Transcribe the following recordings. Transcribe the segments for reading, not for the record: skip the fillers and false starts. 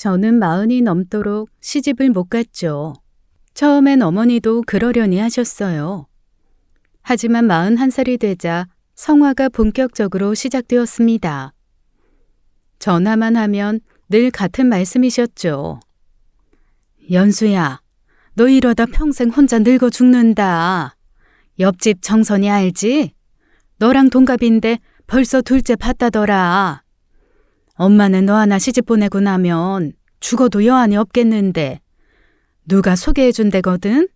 저는 40이 넘도록 시집을 못 갔죠. 처음엔 어머니도 그러려니 하셨어요. 하지만 41살이 되자 성화가 본격적으로 시작되었습니다. 전화만 하면 늘 같은 말씀이셨죠. 연수야, 너 이러다 평생 혼자 늙어 죽는다. 옆집 정선이 알지? 너랑 동갑인데 벌써 둘째 봤다더라. 엄마는 너 하나 시집 보내고 나면 죽어도 여한이 없겠는데 누가 소개해준대거든?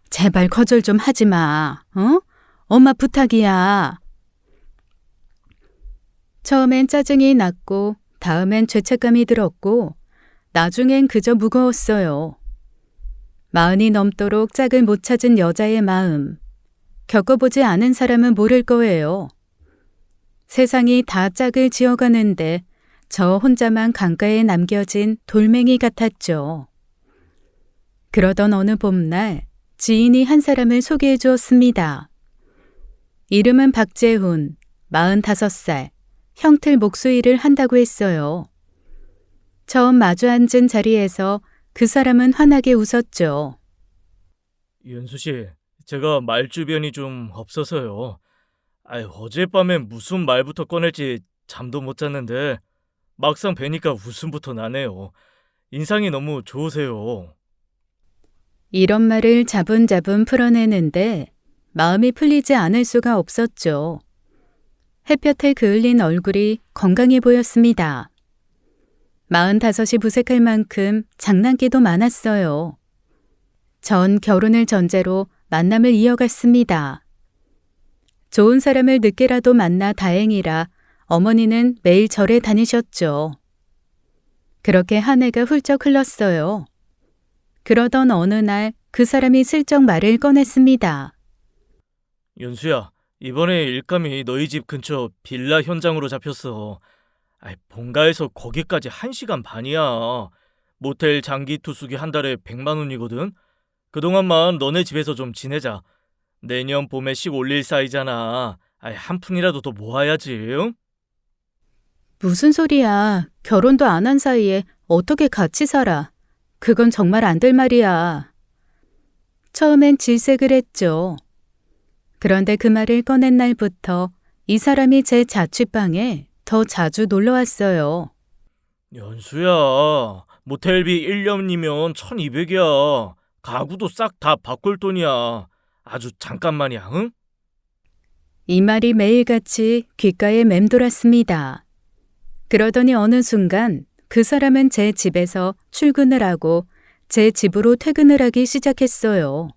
제발 거절 좀 하지 마. 어? 엄마 부탁이야. 처음엔 짜증이 났고 다음엔 죄책감이 들었고 나중엔 그저 무거웠어요. 40이 넘도록 짝을 못 찾은 여자의 마음. 겪어보지 않은 사람은 모를 거예요. 세상이 다 짝을 지어가는데 저 혼자만 강가에 남겨진 돌멩이 같았죠. 그러던 어느 봄날 지인이 한 사람을 소개해 주었습니다. 이름은 박재훈, 45살, 형틀 목수일을 한다고 했어요. 처음 마주 앉은 자리에서 그 사람은 환하게 웃었죠. 연수 씨, 제가 말주변이 좀 없어서요. 어젯밤엔 무슨 말부터 꺼낼지 잠도 못 잤는데 막상 뵈니까 웃음부터 나네요. 인상이 너무 좋으세요. 이런 말을 자분자분 풀어내는데 마음이 풀리지 않을 수가 없었죠. 햇볕에 그을린 얼굴이 건강해 보였습니다. 45이 무색할 만큼 장난기도 많았어요. 전 결혼을 전제로 만남을 이어갔습니다. 좋은 사람을 늦게라도 만나 다행이라 어머니는 매일 절에 다니셨죠. 그렇게 한 해가 훌쩍 흘렀어요. 그러던 어느 날 그 사람이 슬쩍 말을 꺼냈습니다. 연수야, 이번에 일감이 너희 집 근처 빌라 현장으로 잡혔어. 본가에서 거기까지 1시간 반이야. 모텔 장기 투숙이 한 달에 100만 원이거든. 그동안만 너네 집에서 좀 지내자. 내년 봄에 식 올릴 사이잖아. 한 푼이라도 더 모아야지. 응? 무슨 소리야. 결혼도 안 한 사이에 어떻게 같이 살아. 그건 정말 안 될 말이야. 처음엔 질색을 했죠. 그런데 그 말을 꺼낸 날부터 이 사람이 제 자취방에 더 자주 놀러 왔어요. 연수야, 모텔비 1년이면 1200이야. 가구도 싹 다 바꿀 돈이야. 아주 잠깐만이야, 응? 이 말이 매일같이 귓가에 맴돌았습니다. 그러더니 어느 순간 그 사람은 제 집에서 출근을 하고 제 집으로 퇴근을 하기 시작했어요.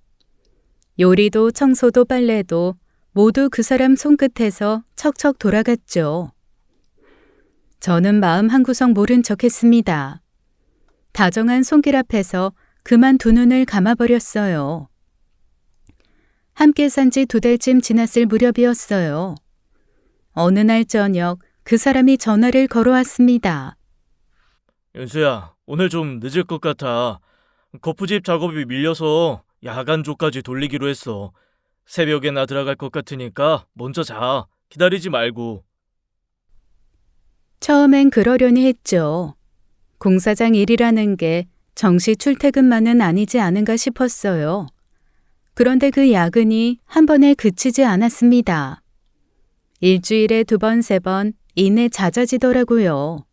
요리도 청소도 빨래도 모두 그 사람 손끝에서 척척 돌아갔죠. 저는 마음 한구석 모른 척 했습니다. 다정한 손길 앞에서 그만 두 눈을 감아버렸어요. 함께 산 지 2달쯤 지났을 무렵이었어요. 어느 날 저녁 그 사람이 전화를 걸어왔습니다. 연수야, 오늘 좀 늦을 것 같아. 거푸집 작업이 밀려서 야간조까지 돌리기로 했어. 새벽에나 들어갈 것 같으니까 먼저 자. 기다리지 말고. 처음엔 그러려니 했죠. 공사장 일이라는 게 정시 출퇴근만은 아니지 않은가 싶었어요. 그런데 그 야근이 한 번에 그치지 않았습니다. 일주일에 2번, 3번 이내 잦아지더라고요.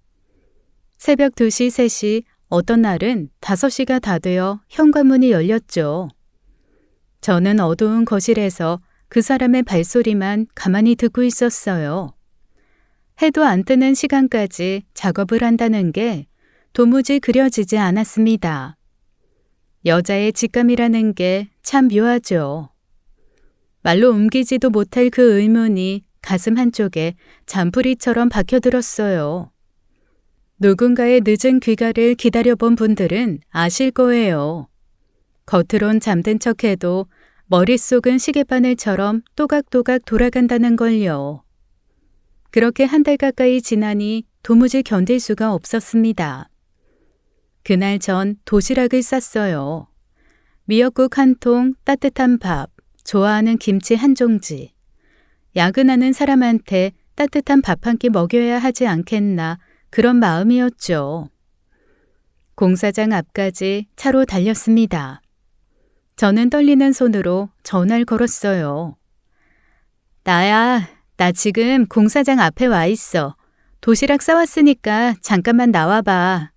새벽 2시, 3시, 어떤 날은 5시가 다 되어 현관문이 열렸죠. 저는 어두운 거실에서 그 사람의 발소리만 가만히 듣고 있었어요. 해도 안 뜨는 시간까지 작업을 한다는 게 도무지 그려지지 않았습니다. 여자의 직감이라는 게 참 묘하죠. 말로 옮기지도 못할 그 의문이 가슴 한쪽에 잔뿌리처럼 박혀들었어요. 누군가의 늦은 귀가를 기다려본 분들은 아실 거예요. 겉으론 잠든 척해도 머릿속은 시계바늘처럼 또각또각 돌아간다는 걸요. 그렇게 한 달 가까이 지나니 도무지 견딜 수가 없었습니다. 그날 전 도시락을 쌌어요. 미역국 1통, 따뜻한 밥, 좋아하는 김치 1종지. 야근하는 사람한테 따뜻한 밥 한 끼 먹여야 하지 않겠나 그런 마음이었죠. 공사장 앞까지 차로 달렸습니다. 저는 떨리는 손으로 전화를 걸었어요. 나야, 나 지금 공사장 앞에 와 있어. 도시락 싸왔으니까 잠깐만 나와봐.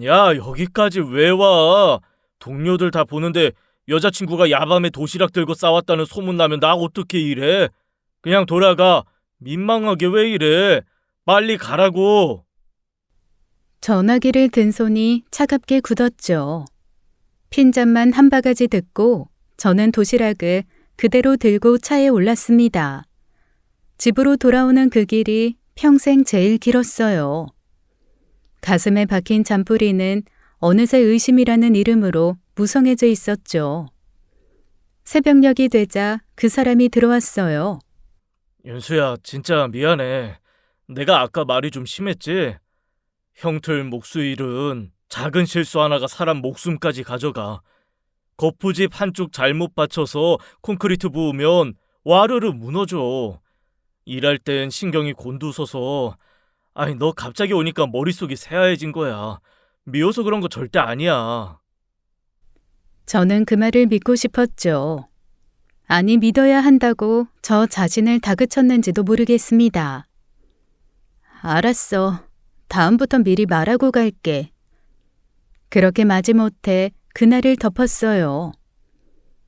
야, 여기까지 왜 와? 동료들 다 보는데 여자친구가 야밤에 도시락 들고 싸웠다는 소문 나면 나 어떻게 이래? 그냥 돌아가. 민망하게 왜 이래? 빨리 가라고. 전화기를 든 손이 차갑게 굳었죠. 핀잔만 한 바가지 듣고 저는 도시락을 그대로 들고 차에 올랐습니다. 집으로 돌아오는 그 길이 평생 제일 길었어요. 가슴에 박힌 잔뿌리는 어느새 의심이라는 이름으로 무성해져 있었죠. 새벽녘이 되자 그 사람이 들어왔어요. 연수야, 진짜 미안해. 내가 아까 말이 좀 심했지? 형틀 목수일은 작은 실수 하나가 사람 목숨까지 가져가. 거푸집 한쪽 잘못 받쳐서 콘크리트 부으면 와르르 무너져. 일할 땐 신경이 곤두서서 아니 너 갑자기 오니까 머릿속이 새하얘진 거야. 미워서 그런 거 절대 아니야. 저는 그 말을 믿고 싶었죠. 아니 믿어야 한다고 저 자신을 다그쳤는지도 모르겠습니다. 알았어. 다음부턴 미리 말하고 갈게. 그렇게 마지못해 그날을 덮었어요.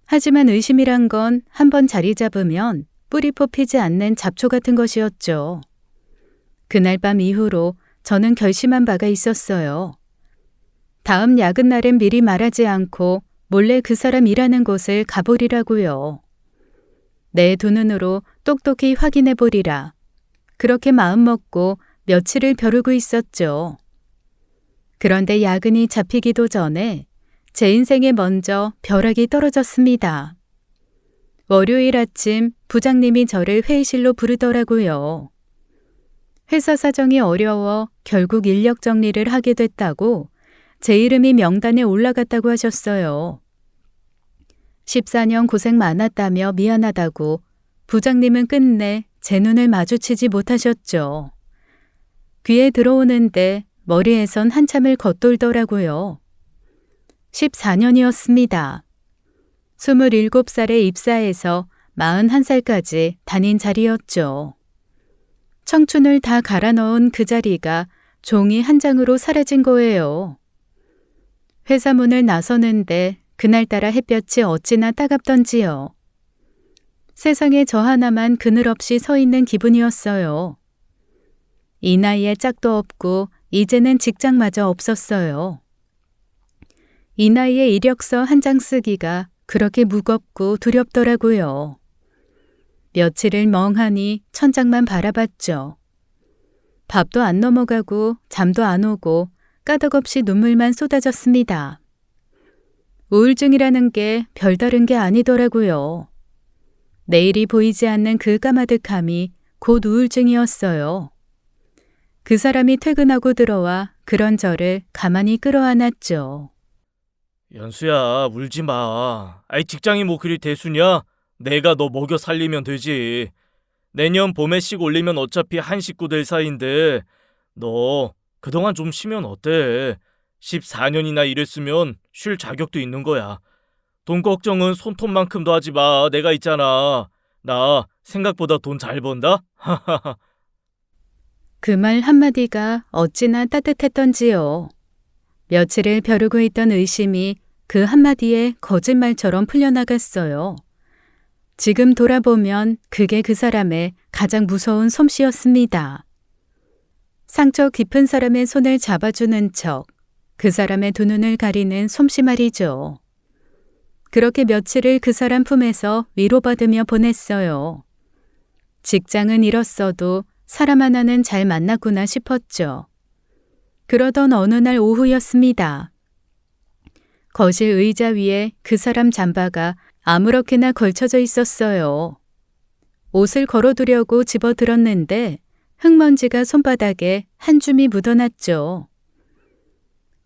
하지만 의심이란 건 한번 자리 잡으면 뿌리 뽑히지 않는 잡초 같은 것이었죠. 그날 밤 이후로 저는 결심한 바가 있었어요. 다음 야근 날엔 미리 말하지 않고 몰래 그 사람 일하는 곳을 가보리라고요. 내 두 눈으로 똑똑히 확인해 보리라. 그렇게 마음먹고 며칠을 벼르고 있었죠. 그런데 야근이 잡히기도 전에 제 인생에 먼저 벼락이 떨어졌습니다. 월요일 아침 부장님이 저를 회의실로 부르더라고요. 회사 사정이 어려워 결국 인력 정리를 하게 됐다고 제 이름이 명단에 올라갔다고 하셨어요. 14년 고생 많았다며 미안하다고 부장님은 끝내 제 눈을 마주치지 못하셨죠. 귀에 들어오는데 머리에선 한참을 겉돌더라고요. 14년이었습니다. 27살에 입사해서 41살까지 다닌 자리였죠. 청춘을 다 갈아 넣은 그 자리가 종이 한 장으로 사라진 거예요. 회사 문을 나서는데 그날따라 햇볕이 어찌나 따갑던지요. 세상에 저 하나만 그늘 없이 서 있는 기분이었어요. 이 나이에 짝도 없고 이제는 직장마저 없었어요. 이 나이에 이력서 한 장 쓰기가 그렇게 무겁고 두렵더라고요. 며칠을 멍하니 천장만 바라봤죠. 밥도 안 넘어가고 잠도 안 오고 까닭없이 눈물만 쏟아졌습니다. 우울증이라는 게 별다른 게 아니더라고요. 내일이 보이지 않는 그 까마득함이 곧 우울증이었어요. 그 사람이 퇴근하고 들어와 그런 저를 가만히 끌어안았죠. 연수야, 울지 마. 아이 직장이 뭐 그리 대수냐? 내가 너 먹여 살리면 되지. 내년 봄에 씩 올리면 어차피 한 식구 될 사이인데 너 그동안 좀 쉬면 어때? 14년이나 일했으면 쉴 자격도 있는 거야. 돈 걱정은 손톱만큼도 하지 마. 내가 있잖아. 나 생각보다 돈 잘 번다? 그 말 한마디가 어찌나 따뜻했던지요. 며칠을 벼르고 있던 의심이 그 한마디에 거짓말처럼 풀려나갔어요. 지금 돌아보면 그게 그 사람의 가장 무서운 솜씨였습니다. 상처 깊은 사람의 손을 잡아주는 척, 그 사람의 두 눈을 가리는 솜씨 말이죠. 그렇게 며칠을 그 사람 품에서 위로받으며 보냈어요. 직장은 잃었어도 사람 하나는 잘 만났구나 싶었죠. 그러던 어느 날 오후였습니다. 거실 의자 위에 그 사람 잠바가 아무렇게나 걸쳐져 있었어요. 옷을 걸어두려고 집어들었는데 흙먼지가 손바닥에 한 줌이 묻어났죠.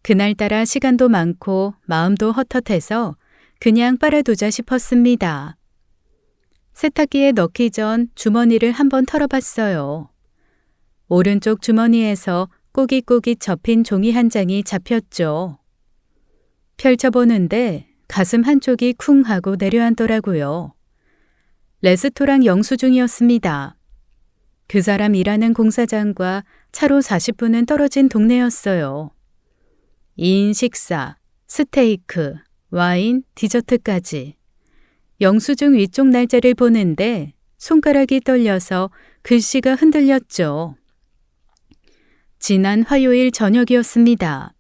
그날따라 시간도 많고 마음도 헛헛해서 그냥 빨아두자 싶었습니다. 세탁기에 넣기 전 주머니를 한번 털어봤어요. 오른쪽 주머니에서 꼬깃꼬깃 접힌 종이 한 장이 잡혔죠. 펼쳐보는데 가슴 한쪽이 쿵 하고 내려앉더라고요. 레스토랑 영수증이었습니다. 그 사람 일하는 공사장과 차로 40분은 떨어진 동네였어요. 2인 식사, 스테이크, 와인, 디저트까지. 영수증 위쪽 날짜를 보는데 손가락이 떨려서 글씨가 흔들렸죠. 지난 화요일 저녁이었습니다.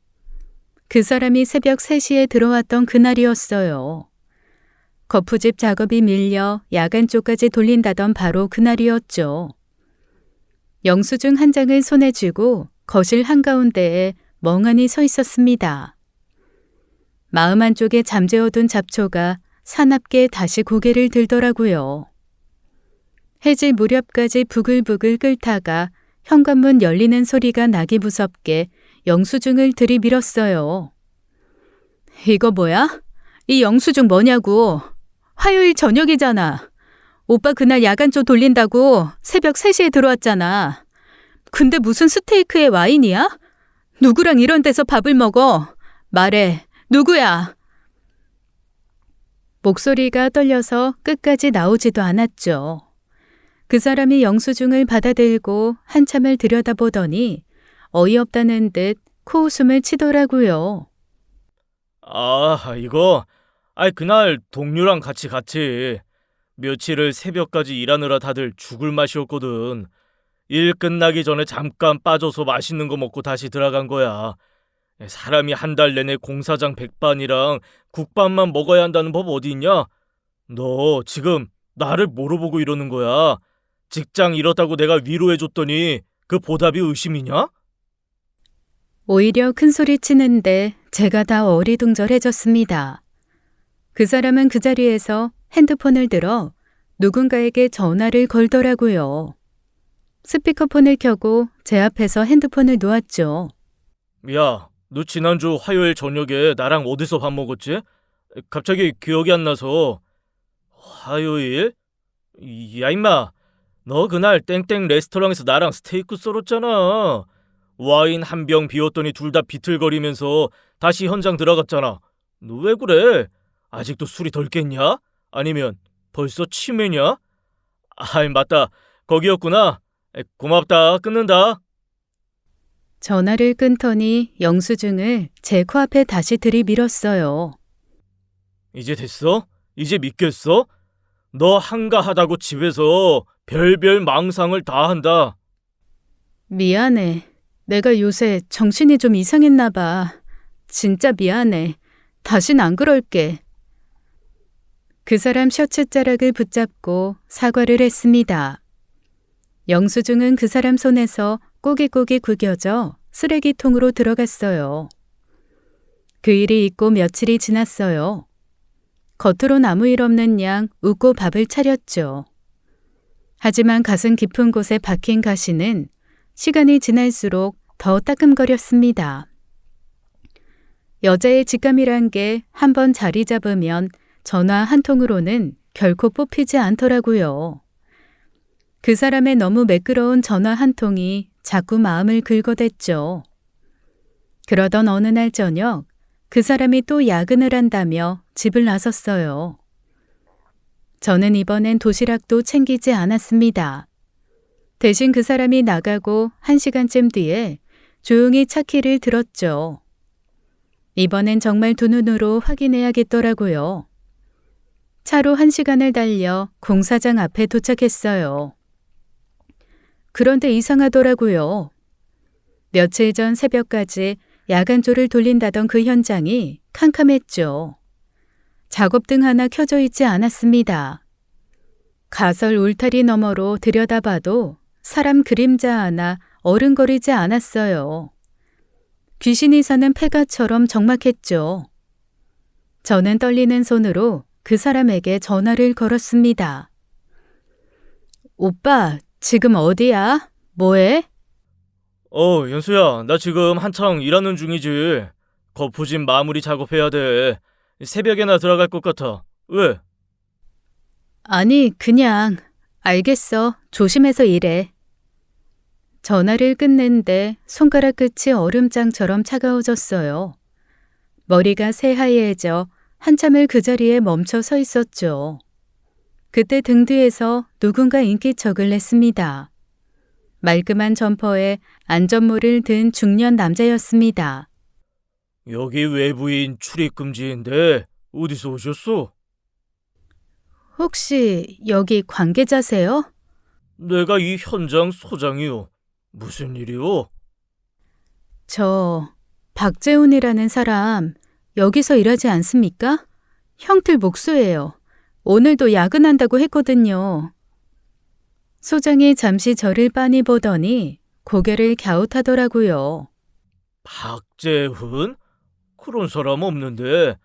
그 사람이 새벽 3시에 들어왔던 그날이었어요. 거푸집 작업이 밀려 야간 쪽까지 돌린다던 바로 그날이었죠. 영수증 한 장을 손에 쥐고 거실 한가운데에 멍하니 서 있었습니다. 마음 한쪽에 잠재워둔 잡초가 사납게 다시 고개를 들더라고요. 해질 무렵까지 부글부글 끓다가 현관문 열리는 소리가 나기 무섭게 영수증을 들이밀었어요. 이거 뭐야? 이 영수증 뭐냐고. 화요일 저녁이잖아. 오빠 그날 야간조 돌린다고 새벽 3시에 들어왔잖아. 근데 무슨 스테이크에 와인이야? 누구랑 이런 데서 밥을 먹어? 말해, 누구야? 목소리가 떨려서 끝까지 나오지도 않았죠. 그 사람이 영수증을 받아들고 한참을 들여다보더니 어이없다는 듯 코웃음을 치더라고요. 이거 그날 동료랑 같이 갔지. 며칠을 새벽까지 일하느라 다들 죽을 맛이었거든. 일 끝나기 전에 잠깐 빠져서 맛있는 거 먹고 다시 들어간 거야. 사람이 한 달 내내 공사장 백반이랑 국밥만 먹어야 한다는 법 어디 있냐? 너 지금 나를 뭐로 보고 이러는 거야? 직장 잃었다고 내가 위로해줬더니 그 보답이 의심이냐? 오히려 큰 소리 치는데 제가 다 어리둥절해졌습니다. 그 사람은 그 자리에서 핸드폰을 들어 누군가에게 전화를 걸더라고요. 스피커폰을 켜고 제 앞에서 핸드폰을 놓았죠. 야, 너 지난주 화요일 저녁에 나랑 어디서 밥 먹었지? 갑자기 기억이 안 나서. 화요일? 야 임마, 너 그날 땡땡 레스토랑에서 나랑 스테이크 썰었잖아. 와인 한 병 비웠더니 둘 다 비틀거리면서 다시 현장 들어갔잖아. 너 왜 그래? 아직도 술이 덜 깼냐? 아니면 벌써 치매냐? 맞다. 거기였구나. 고맙다. 끊는다. 전화를 끊더니 영수증을 제 코앞에 다시 들이밀었어요. 이제 됐어? 이제 믿겠어? 너 한가하다고 집에서 별별 망상을 다 한다. 미안해. 내가 요새 정신이 좀 이상했나 봐. 진짜 미안해. 다신 안 그럴게. 그 사람 셔츠 자락을 붙잡고 사과를 했습니다. 영수증은 그 사람 손에서 꼬깃꼬깃 구겨져 쓰레기통으로 들어갔어요. 그 일이 있고 며칠이 지났어요. 겉으론 아무 일 없는 양 웃고 밥을 차렸죠. 하지만 가슴 깊은 곳에 박힌 가시는 시간이 지날수록 더 따끔거렸습니다. 여자의 직감이란 게 한번 자리 잡으면 전화 한 통으로는 결코 뽑히지 않더라고요. 그 사람의 너무 매끄러운 전화 한 통이 자꾸 마음을 긁어댔죠. 그러던 어느 날 저녁 그 사람이 또 야근을 한다며 집을 나섰어요. 저는 이번엔 도시락도 챙기지 않았습니다. 대신 그 사람이 나가고 1시간쯤 뒤에 조용히 차 키를 들었죠. 이번엔 정말 두 눈으로 확인해야겠더라고요. 차로 1시간을 달려 공사장 앞에 도착했어요. 그런데 이상하더라고요. 며칠 전 새벽까지 야간조를 돌린다던 그 현장이 캄캄했죠. 작업등 하나 켜져 있지 않았습니다. 가설 울타리 너머로 들여다봐도 사람 그림자 하나 어른거리지 않았어요. 귀신이 사는 폐가처럼 적막했죠. 저는 떨리는 손으로 그 사람에게 전화를 걸었습니다. 오빠, 지금 어디야? 뭐해? 연수야, 나 지금 한창 일하는 중이지. 거푸집 마무리 작업해야 돼. 새벽에나 들어갈 것 같아. 왜? 아니, 그냥. 알겠어. 조심해서 일해. 전화를 끊는데 손가락 끝이 얼음장처럼 차가워졌어요. 머리가 새하얘져 한참을 그 자리에 멈춰 서 있었죠. 그때 등 뒤에서 누군가 인기척을 냈습니다. 말끔한 점퍼에 안전모를 든 중년 남자였습니다. 여기 외부인 출입 금지인데 어디서 오셨어? 혹시 여기 관계자세요? 내가 이 현장 소장이요. 무슨 일이요? 저 박재훈이라는 사람 여기서 일하지 않습니까? 형틀 목수예요. 오늘도 야근한다고 했거든요. 소장이 잠시 저를 빤히 보더니 고개를 갸웃하더라고요. 박재훈? 그런 사람 없는데.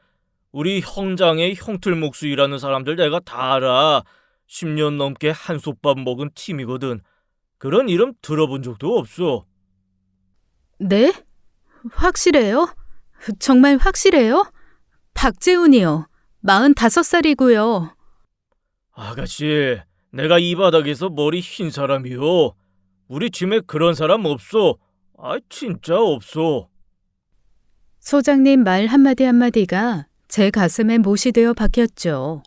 우리 현장에 형틀 목수 일하는 사람들 내가 다 알아. 10년 넘게 한솥밥 먹은 팀이거든. 그런 이름 들어본 적도 없어. 네? 확실해요? 정말 확실해요? 박재훈이요. 45살이고요. 아가씨, 내가 이 바닥에서 머리 흰 사람이요. 우리 팀에 그런 사람 없어. 아, 진짜 없어. 소장님 말 한마디 한마디가 제 가슴에 못이 되어 박혔죠.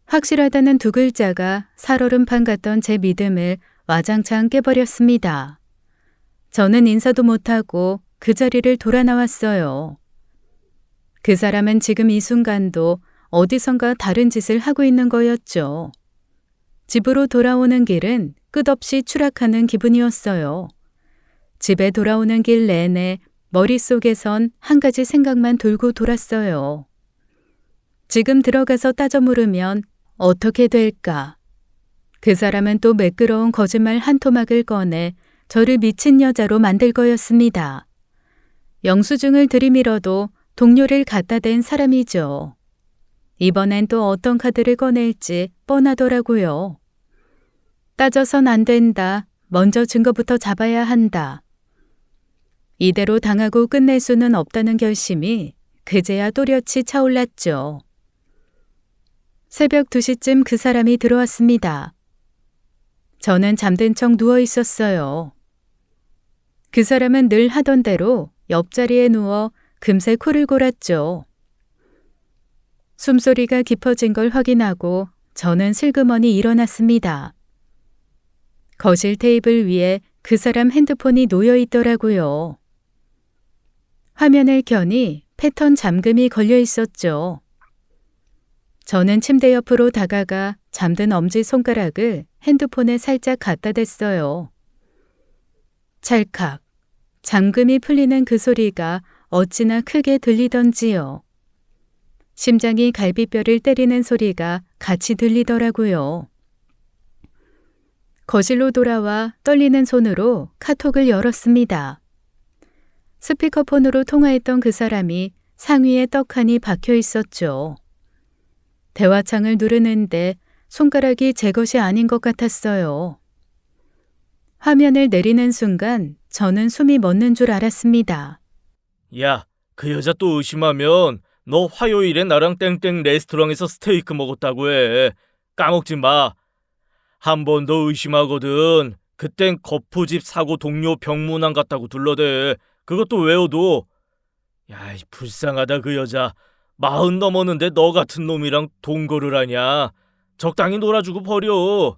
확실하다는 두 글자가 살얼음판 같던 제 믿음을 와장창 깨버렸습니다. 저는 인사도 못하고 그 자리를 돌아 나왔어요. 그 사람은 지금 이 순간도 어디선가 다른 짓을 하고 있는 거였죠. 집으로 돌아오는 길은 끝없이 추락하는 기분이었어요. 집에 돌아오는 길 내내 머릿속에선 한 가지 생각만 돌고 돌았어요. 지금 들어가서 따져 물으면 어떻게 될까? 그 사람은 또 매끄러운 거짓말 한 토막을 꺼내 저를 미친 여자로 만들 거였습니다. 영수증을 들이밀어도 동료를 갖다 댄 사람이죠. 이번엔 또 어떤 카드를 꺼낼지 뻔하더라고요. 따져선 안 된다. 먼저 증거부터 잡아야 한다. 이대로 당하고 끝낼 수는 없다는 결심이 그제야 또렷이 차올랐죠. 새벽 2시쯤 그 사람이 들어왔습니다. 저는 잠든 척 누워 있었어요. 그 사람은 늘 하던 대로 옆자리에 누워 금세 코를 골았죠. 숨소리가 깊어진 걸 확인하고 저는 슬그머니 일어났습니다. 거실 테이블 위에 그 사람 핸드폰이 놓여 있더라고요. 화면을 켜니 패턴 잠금이 걸려 있었죠. 저는 침대 옆으로 다가가 잠든 엄지손가락을 핸드폰에 살짝 갖다 댔어요. 찰칵, 잠금이 풀리는 그 소리가 어찌나 크게 들리던지요. 심장이 갈비뼈를 때리는 소리가 같이 들리더라고요. 거실로 돌아와 떨리는 손으로 카톡을 열었습니다. 스피커폰으로 통화했던 그 사람이 상위에 떡하니 박혀 있었죠. 대화창을 누르는데 손가락이 제 것이 아닌 것 같았어요. 화면을 내리는 순간 저는 숨이 멎는 줄 알았습니다. 야, 그 여자 또 의심하면 너 화요일에 나랑 땡땡 레스토랑에서 스테이크 먹었다고 해. 까먹지 마. 한 번 더 의심하거든. 그땐 거푸집 사고 동료 병문안 갔다고 둘러대. 그것도 외워도. 야, 불쌍하다 그 여자. 40 넘었는데 너 같은 놈이랑 동거를 하냐. 적당히 놀아주고 버려.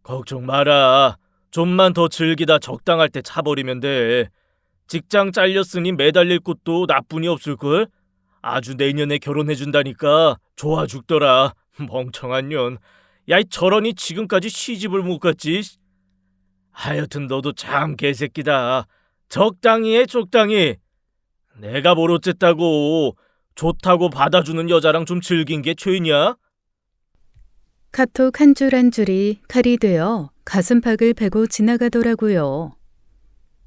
걱정 마라. 좀만 더 즐기다 적당할 때 차버리면 돼. 직장 잘렸으니 매달릴 곳도 나뿐이 없을걸? 아주 내년에 결혼해준다니까 좋아 죽더라. 멍청한 년. 야, 저러니 지금까지 시집을 못 갔지. 하여튼 너도 참 개새끼다. 적당히 해, 적당히. 내가 뭘 어쨌다고. 좋다고 받아주는 여자랑 좀 즐긴 게 죄냐? 카톡 한 줄 한 줄이 칼이 되어 가슴팍을 베고 지나가더라고요.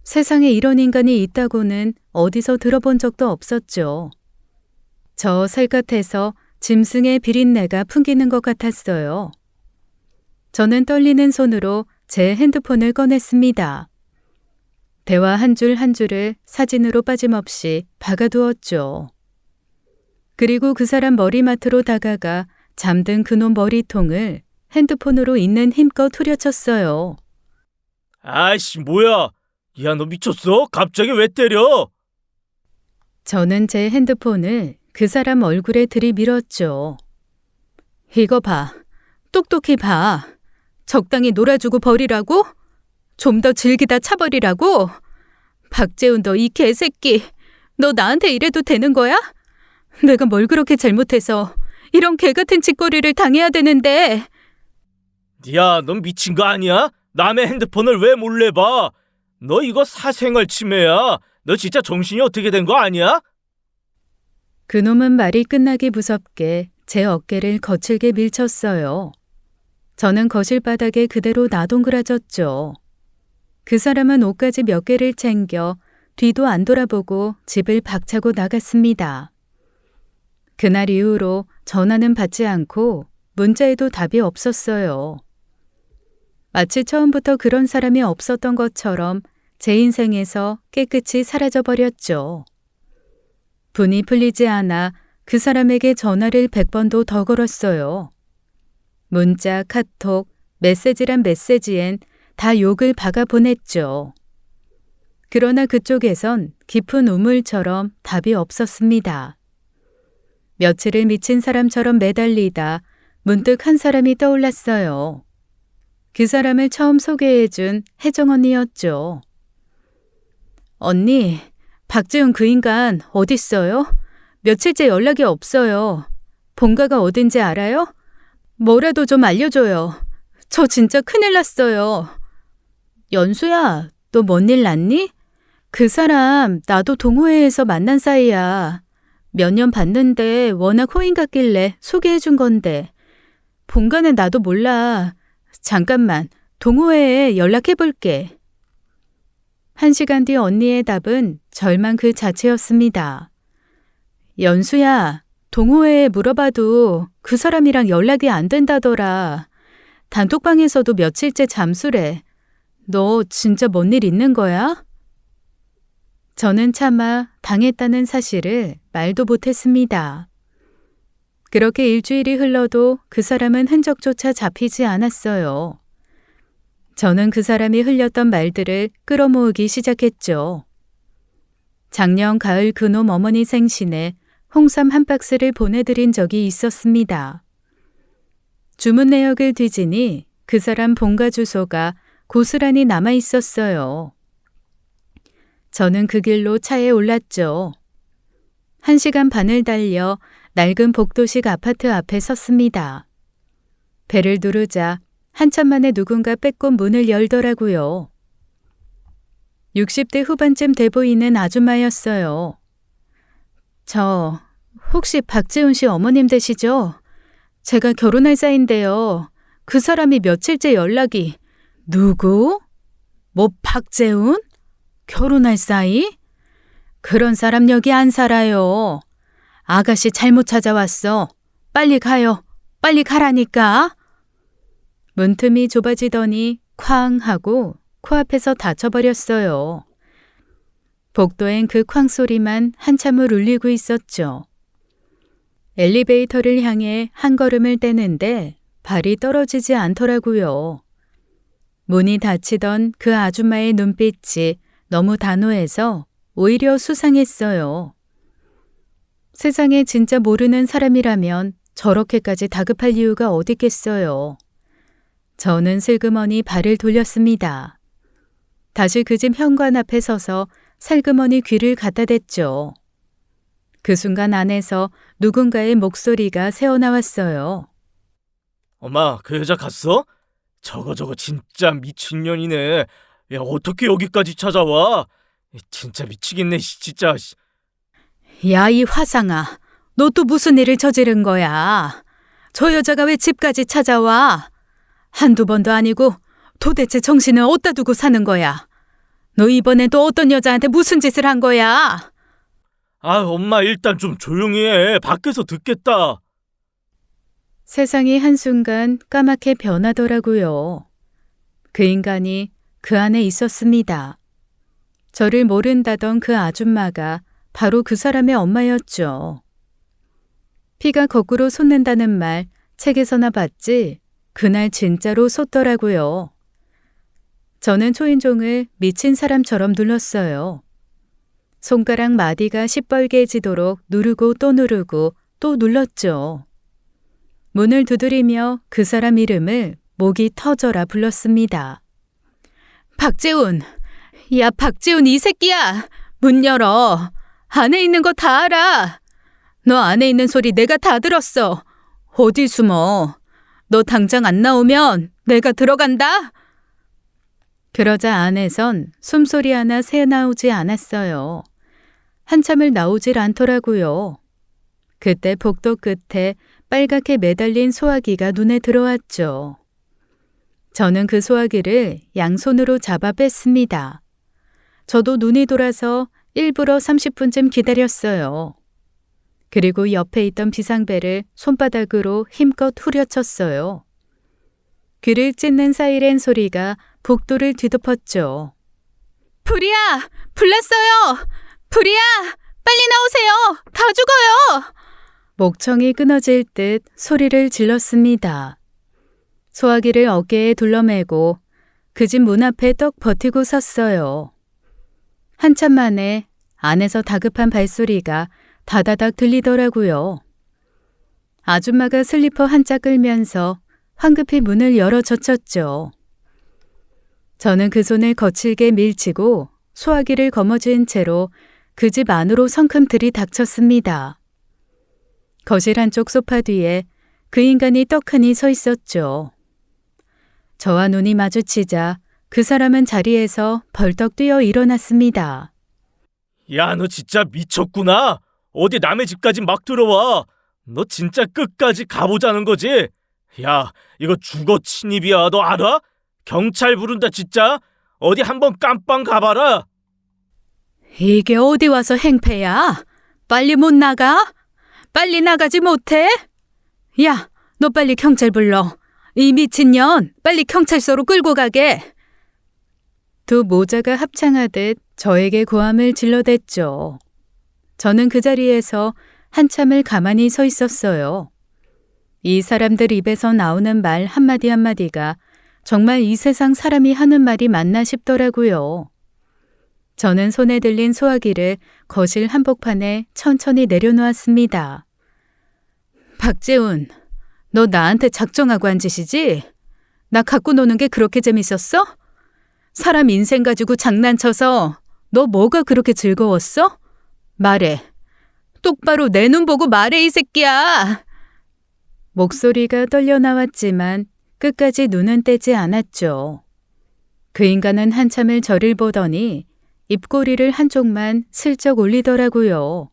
세상에 이런 인간이 있다고는 어디서 들어본 적도 없었죠. 저 살갗에서 짐승의 비린내가 풍기는 것 같았어요. 저는 떨리는 손으로 제 핸드폰을 꺼냈습니다. 대화 한 줄 한 줄을 사진으로 빠짐없이 박아두었죠. 그리고 그 사람 머리맡으로 다가가 잠든 그놈 머리통을 핸드폰으로 있는 힘껏 후려쳤어요. 아이씨, 뭐야? 야, 너 미쳤어? 갑자기 왜 때려? 저는 제 핸드폰을 그 사람 얼굴에 들이밀었죠. 이거 봐. 똑똑히 봐. 적당히 놀아주고 버리라고? 좀 더 즐기다 차버리라고? 박재훈 너 이 개새끼. 너 나한테 이래도 되는 거야? 내가 뭘 그렇게 잘못해서 이런 개 같은 짓거리를 당해야 되는데. 야, 넌 미친 거 아니야? 남의 핸드폰을 왜 몰래 봐? 너 이거 사생활 침해야. 너 진짜 정신이 어떻게 된 거 아니야? 그놈은 말이 끝나기 무섭게 제 어깨를 거칠게 밀쳤어요. 저는 거실 바닥에 그대로 나동그라졌죠. 그 사람은 옷가지 몇 개를 챙겨 뒤도 안 돌아보고 집을 박차고 나갔습니다. 그날 이후로 전화는 받지 않고 문자에도 답이 없었어요. 마치 처음부터 그런 사람이 없었던 것처럼 제 인생에서 깨끗이 사라져버렸죠. 분이 풀리지 않아 그 사람에게 전화를 100번도 더 걸었어요. 문자, 카톡, 메시지란 메시지엔 다 욕을 박아 보냈죠. 그러나 그쪽에선 깊은 우물처럼 답이 없었습니다. 며칠을 미친 사람처럼 매달리다 문득 한 사람이 떠올랐어요. 그 사람을 처음 소개해준 혜정 언니였죠. 언니, 박재훈 그 인간 어딨어요? 며칠째 연락이 없어요. 본가가 어딘지 알아요? 뭐라도 좀 알려줘요. 저 진짜 큰일 났어요. 연수야, 너 뭔 일 났니? 그 사람 나도 동호회에서 만난 사이야. 몇 년 봤는데 워낙 호인 같길래 소개해준 건데. 본가는 나도 몰라. 잠깐만, 동호회에 연락해볼게. 1시간 뒤 언니의 답은 절망 그 자체였습니다. 연수야, 동호회에 물어봐도 그 사람이랑 연락이 안 된다더라. 단톡방에서도 며칠째 잠수래. 너 진짜 뭔 일 있는 거야? 저는 차마 당했다는 사실을 말도 못했습니다. 그렇게 일주일이 흘러도 그 사람은 흔적조차 잡히지 않았어요. 저는 그 사람이 흘렸던 말들을 끌어모으기 시작했죠. 작년 가을 그놈 어머니 생신에 홍삼 한 박스를 보내드린 적이 있었습니다. 주문 내역을 뒤지니 그 사람 본가 주소가 고스란히 남아 있었어요. 저는 그 길로 차에 올랐죠. 1시간 반을 달려 낡은 복도식 아파트 앞에 섰습니다. 배를 누르자 한참 만에 누군가 빼꼼 문을 열더라고요. 60대 후반쯤 돼 보이는 아줌마였어요. 저 혹시 박재훈 씨 어머님 되시죠? 제가 결혼할 사이인데요. 그 사람이 며칠째 연락이. 누구? 뭐 박재훈? 결혼할 사이? 그런 사람 여기 안 살아요. 아가씨 잘못 찾아왔어. 빨리 가요. 빨리 가라니까. 문틈이 좁아지더니 쾅 하고 코앞에서 닫혀버렸어요. 복도엔 그 쾅 소리만 한참을 울리고 있었죠. 엘리베이터를 향해 한 걸음을 떼는데 발이 떨어지지 않더라고요. 문이 닫히던 그 아줌마의 눈빛이 너무 단호해서 오히려 수상했어요. 세상에 진짜 모르는 사람이라면 저렇게까지 다급할 이유가 어딨겠어요. 저는 슬그머니 발을 돌렸습니다. 다시 그 집 현관 앞에 서서 살그머니 귀를 갖다 댔죠. 그 순간 안에서 누군가의 목소리가 새어나왔어요. 엄마, 그 여자 갔어? 저거 진짜 미친년이네. 야, 어떻게 여기까지 찾아와? 진짜 미치겠네, 진짜. 야, 이 화상아, 너 또 무슨 일을 저지른 거야? 저 여자가 왜 집까지 찾아와? 한두 번도 아니고 도대체 정신을 어디다 두고 사는 거야? 너 이번엔 또 어떤 여자한테 무슨 짓을 한 거야? 아, 엄마 일단 좀 조용히 해. 밖에서 듣겠다. 세상이 한순간 까맣게 변하더라고요. 그 인간이 그 안에 있었습니다. 저를 모른다던 그 아줌마가 바로 그 사람의 엄마였죠. 피가 거꾸로 솟는다는 말 책에서나 봤지 그날 진짜로 솟더라고요. 저는 초인종을 미친 사람처럼 눌렀어요. 손가락 마디가 시뻘개지도록 누르고 또 누르고 또 눌렀죠. 문을 두드리며 그 사람 이름을 목이 터져라 불렀습니다. 박재훈! 야, 박재훈 이 새끼야! 문 열어! 안에 있는 거 다 알아! 너 안에 있는 소리 내가 다 들었어! 어디 숨어? 너 당장 안 나오면 내가 들어간다! 그러자 안에선 숨소리 하나 새나오지 않았어요. 한참을 나오질 않더라고요. 그때 복도 끝에 빨갛게 매달린 소화기가 눈에 들어왔죠. 저는 그 소화기를 양손으로 잡아 뺐습니다. 저도 눈이 돌아서 일부러 30분쯤 기다렸어요. 그리고 옆에 있던 비상벨을 손바닥으로 힘껏 후려쳤어요. 귀를 찢는 사이렌 소리가 복도를 뒤덮었죠. 불이야! 불났어요! 불이야! 빨리 나오세요! 다 죽어요! 목청이 끊어질 듯 소리를 질렀습니다. 소화기를 어깨에 둘러매고 그 집 문 앞에 떡 버티고 섰어요. 한참 만에 안에서 다급한 발소리가 다다닥 들리더라고요. 아줌마가 슬리퍼 한 짝 끌면서 황급히 문을 열어 젖혔죠. 저는 그 손을 거칠게 밀치고 소화기를 거머쥔 채로 그 집 안으로 성큼 들이닥쳤습니다. 거실 한쪽 소파 뒤에 그 인간이 떡하니 서 있었죠. 저와 눈이 마주치자 그 사람은 자리에서 벌떡 뛰어 일어났습니다. 야, 너 진짜 미쳤구나. 어디 남의 집까지 막 들어와. 너 진짜 끝까지 가보자는 거지? 야, 이거 주거 침입이야. 너 알아? 경찰 부른다 진짜. 어디 한번 깜빵 가봐라. 이게 어디 와서 행패야? 빨리 못 나가? 빨리 나가지 못해? 야, 너 빨리 경찰 불러. 이 미친년 빨리 경찰서로 끌고 가게. 두 모자가 합창하듯 저에게 고함을 질러댔죠. 저는 그 자리에서 한참을 가만히 서 있었어요. 이 사람들 입에서 나오는 말 한마디 한마디가 정말 이 세상 사람이 하는 말이 맞나 싶더라고요. 저는 손에 들린 소화기를 거실 한복판에 천천히 내려놓았습니다. 박재훈, 너 나한테 작정하고 한 짓이지? 나 갖고 노는 게 그렇게 재밌었어? 사람 인생 가지고 장난쳐서 너 뭐가 그렇게 즐거웠어? 말해. 똑바로 내 눈 보고 말해, 이 새끼야. 목소리가 떨려 나왔지만 끝까지 눈은 떼지 않았죠. 그 인간은 한참을 저를 보더니 입꼬리를 한쪽만 슬쩍 올리더라고요.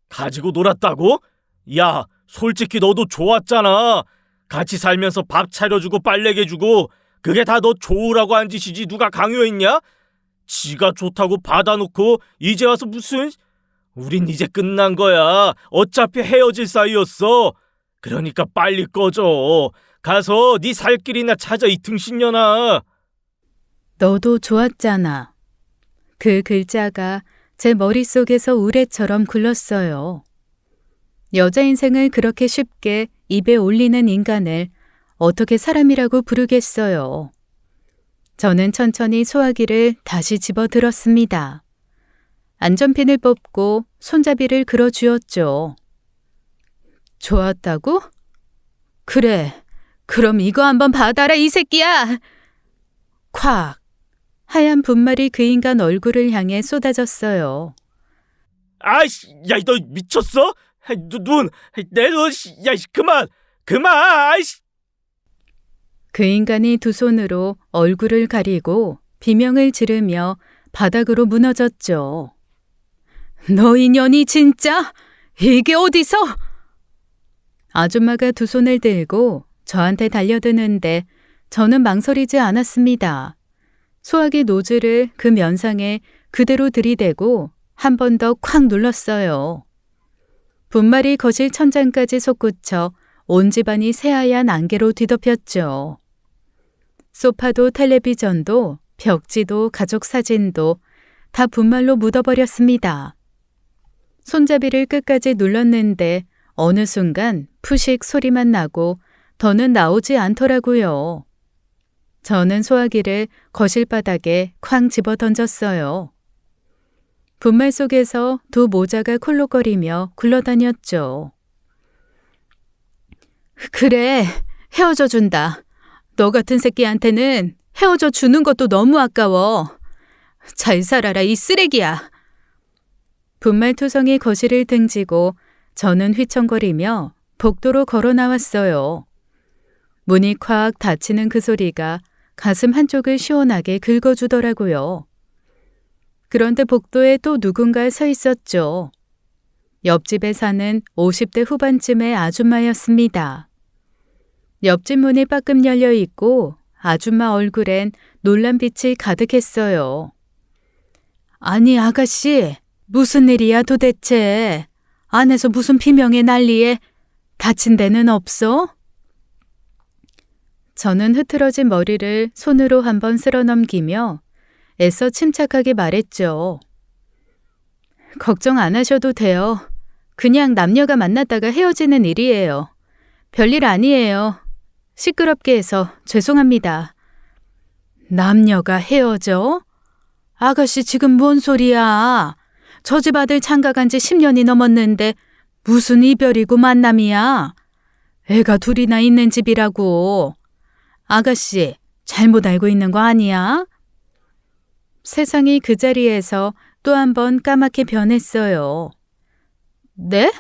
가지고 놀았다고? 야, 솔직히 너도 좋았잖아. 같이 살면서 밥 차려주고 빨래개주고 그게 다 너 좋으라고 한 짓이지 누가 강요했냐? 지가 좋다고 받아놓고 이제 와서 무슨... 우린 이제 끝난 거야. 어차피 헤어질 사이였어. 그러니까 빨리 꺼져. 가서 네 살 길이나 찾아, 이 등신년아. 너도 좋았잖아. 그 글자가 제 머릿속에서 우레처럼 굴렀어요. 여자 인생을 그렇게 쉽게 입에 올리는 인간을 어떻게 사람이라고 부르겠어요. 저는 천천히 소화기를 다시 집어들었습니다. 안전핀을 뽑고 손잡이를 걸어주었죠. 좋았다고? 그래, 그럼 이거 한번 받아라, 이 새끼야! 콱! 하얀 분말이 그 인간 얼굴을 향해 쏟아졌어요. 아이씨, 야, 너 미쳤어? 내 눈, 야, 그만! 아이씨! 그 인간이 두 손으로 얼굴을 가리고 비명을 지르며 바닥으로 무너졌죠. 너 인연이 진짜? 이게 어디서? 아줌마가 두 손을 들고 저한테 달려드는데 저는 망설이지 않았습니다. 소화기 노즐을 그 면상에 그대로 들이대고 한 번 더 콱 눌렀어요. 분말이 거실 천장까지 솟구쳐 온 집안이 새하얀 안개로 뒤덮였죠. 소파도 텔레비전도 벽지도 가족 사진도 다 분말로 묻어버렸습니다. 손잡이를 끝까지 눌렀는데 어느 순간 푸식 소리만 나고 더는 나오지 않더라고요. 저는 소화기를 거실 바닥에 쾅 집어 던졌어요. 분말 속에서 두 모자가 콜록거리며 굴러다녔죠. 그래, 헤어져 준다. 너 같은 새끼한테는 헤어져 주는 것도 너무 아까워. 잘 살아라, 이 쓰레기야. 분말투성이 거실을 등지고 저는 휘청거리며 복도로 걸어 나왔어요. 문이 콱 닫히는 그 소리가 가슴 한쪽을 시원하게 긁어주더라고요. 그런데 복도에 또 누군가 서 있었죠. 옆집에 사는 50대 후반쯤의 아줌마였습니다. 옆집 문이 빠끔 열려 있고 아줌마 얼굴엔 놀란 빛이 가득했어요. 아니 아가씨, 무슨 일이야 도대체? 안에서 무슨 비명의 난리에 다친 데는 없어? 저는 흐트러진 머리를 손으로 한번 쓸어 넘기며 애써 침착하게 말했죠. 걱정 안 하셔도 돼요. 그냥 남녀가 만났다가 헤어지는 일이에요. 별일 아니에요. 시끄럽게 해서 죄송합니다. 남녀가 헤어져? 아가씨 지금 뭔 소리야? 저 집 아들 장가 간 지 10년이 넘었는데 무슨 이별이고 만남이야? 애가 둘이나 있는 집이라고. 아가씨 잘못 알고 있는 거 아니야? 세상이 그 자리에서 또 한 번 까맣게 변했어요. 네?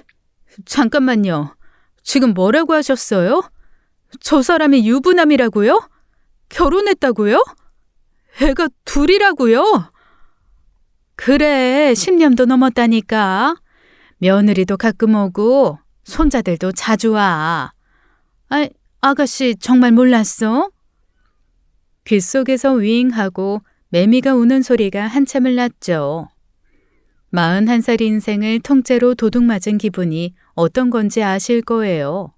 잠깐만요. 지금 뭐라고 하셨어요? 저 사람이 유부남이라고요? 결혼했다고요? 애가 둘이라고요? 그래, 10년도 넘었다니까. 며느리도 가끔 오고 손자들도 자주 와. 아가씨 정말 몰랐어? 귓속에서 윙하고 매미가 우는 소리가 한참을 났죠. 41살 인생을 통째로 도둑맞은 기분이 어떤 건지 아실 거예요.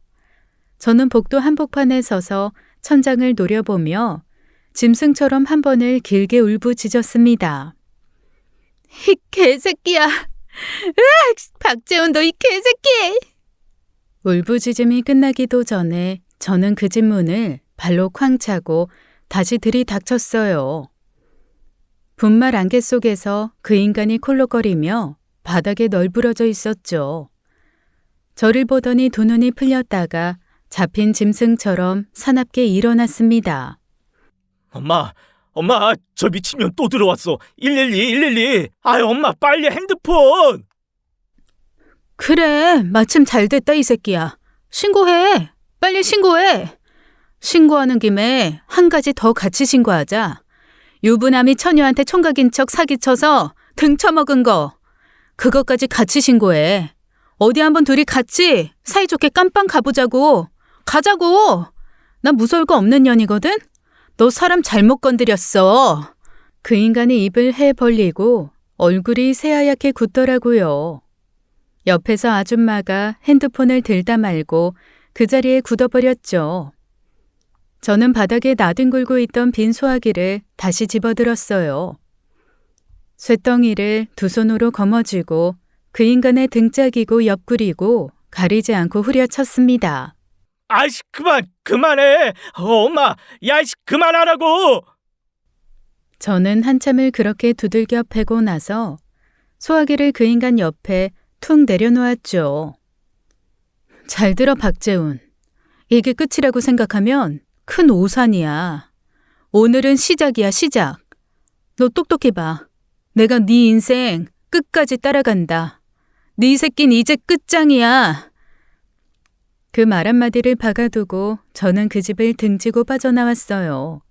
저는 복도 한복판에 서서 천장을 노려보며 짐승처럼 한 번을 길게 울부짖었습니다. 이 개새끼야! 으악! 박재훈 너 이 개새끼! 울부짖음이 끝나기도 전에 저는 그 집 문을 발로 쾅 차고 다시 들이닥쳤어요. 분말 안개 속에서 그 인간이 콜록거리며 바닥에 널브러져 있었죠. 저를 보더니 두 눈이 풀렸다가 잡힌 짐승처럼 사납게 일어났습니다. 엄마, 저 미친년 또 들어왔어. 112. 아유, 엄마, 빨리 핸드폰. 그래, 마침 잘 됐다 이 새끼야. 신고해. 빨리 신고해. 신고하는 김에 한 가지 더 같이 신고하자. 유부남이 처녀한테 총각인 척 사기쳐서 등쳐먹은 거. 그것까지 같이 신고해. 어디 한번 둘이 같이 사이좋게 깜빵 가보자고. 가자고. 나 무서울 거 없는 년이거든. 너 사람 잘못 건드렸어. 그 인간이 입을 해 벌리고 얼굴이 새하얗게 굳더라고요. 옆에서 아줌마가 핸드폰을 들다 말고 그 자리에 굳어버렸죠. 저는 바닥에 나뒹굴고 있던 빈 소화기를 다시 집어들었어요. 쇳덩이를 두 손으로 거머쥐고 그 인간의 등짝이고 옆구리고 가리지 않고 후려쳤습니다. 아이씨, 그만해. 엄마, 야이씨, 그만하라고. 저는 한참을 그렇게 두들겨 패고 나서 소화기를 그 인간 옆에 툭 내려놓았죠. 잘 들어 박재훈. 이게 끝이라고 생각하면 큰 오산이야. 오늘은 시작이야, 시작. 너 똑똑히 봐. 내가 네 인생 끝까지 따라간다. 네 새낀 이제 끝장이야. 그 말 한마디를 박아두고 저는 그 집을 등지고 빠져나왔어요.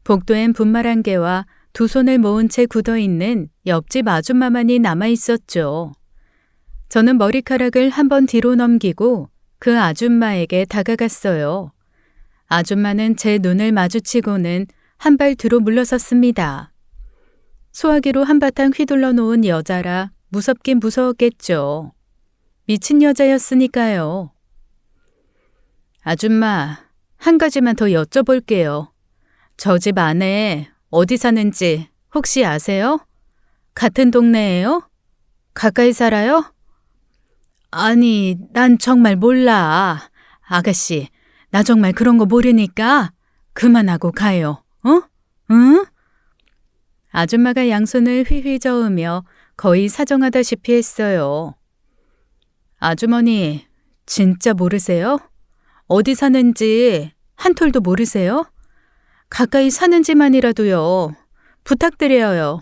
복도엔 분말 한 개와 두 손을 모은 채 굳어있는 옆집 아줌마만이 남아있었죠. 저는 머리카락을 한 번 뒤로 넘기고 그 아줌마에게 다가갔어요. 아줌마는 제 눈을 마주치고는 한 발 뒤로 물러섰습니다. 소화기로 한바탕 휘둘러 놓은 여자라 무섭긴 무서웠겠죠. 미친 여자였으니까요. 아줌마, 한 가지만 더 여쭤볼게요. 저 집 안에 어디 사는지 혹시 아세요? 같은 동네예요? 가까이 살아요? 아니, 난 정말 몰라. 아가씨, 나 정말 그런 거 모르니까 그만하고 가요. 어? 응? 아줌마가 양손을 휘휘 저으며 거의 사정하다시피 했어요. 아주머니, 진짜 모르세요? 어디 사는지 한 톨도 모르세요? 가까이 사는지만이라도요. 부탁드려요.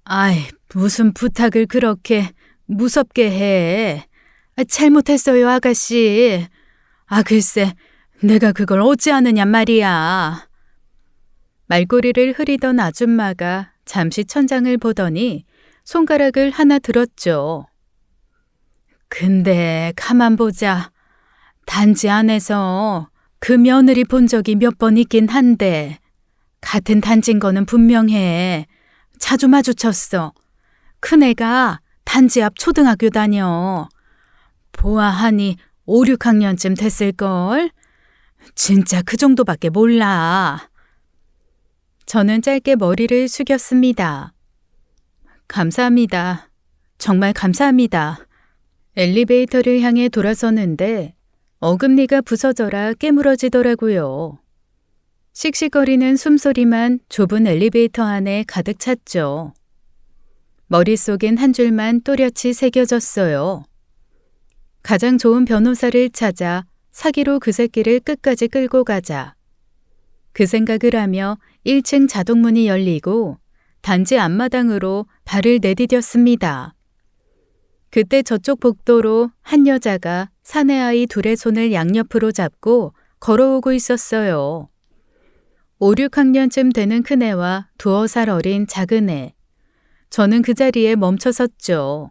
아이, 무슨 부탁을 그렇게 무섭게 해. 잘못했어요, 아가씨. 글쎄, 내가 그걸 어찌 아느냐 말이야. 말꼬리를 흐리던 아줌마가 잠시 천장을 보더니 손가락을 하나 들었죠. 근데 가만 보자. 단지 안에서 그 며느리 본 적이 몇 번 있긴 한데 같은 단지인 거는 분명해. 자주 마주쳤어. 큰애가 단지 앞 초등학교 다녀. 보아하니 5, 6학년쯤 됐을걸? 진짜 그 정도밖에 몰라. 저는 짧게 머리를 숙였습니다. 감사합니다. 정말 감사합니다. 엘리베이터를 향해 돌아서는데 어금니가 부서져라 깨물어지더라고요. 씩씩거리는 숨소리만 좁은 엘리베이터 안에 가득 찼죠. 머릿속엔 한 줄만 또렷이 새겨졌어요. 가장 좋은 변호사를 찾아 사기로 그 새끼를 끝까지 끌고 가자. 그 생각을 하며 1층 자동문이 열리고 단지 앞마당으로 발을 내디뎠습니다. 그때 저쪽 복도로 한 여자가 사내아이 둘의 손을 양옆으로 잡고 걸어오고 있었어요. 5, 6학년쯤 되는 큰애와 2살 어린 작은애. 저는 그 자리에 멈춰 섰죠.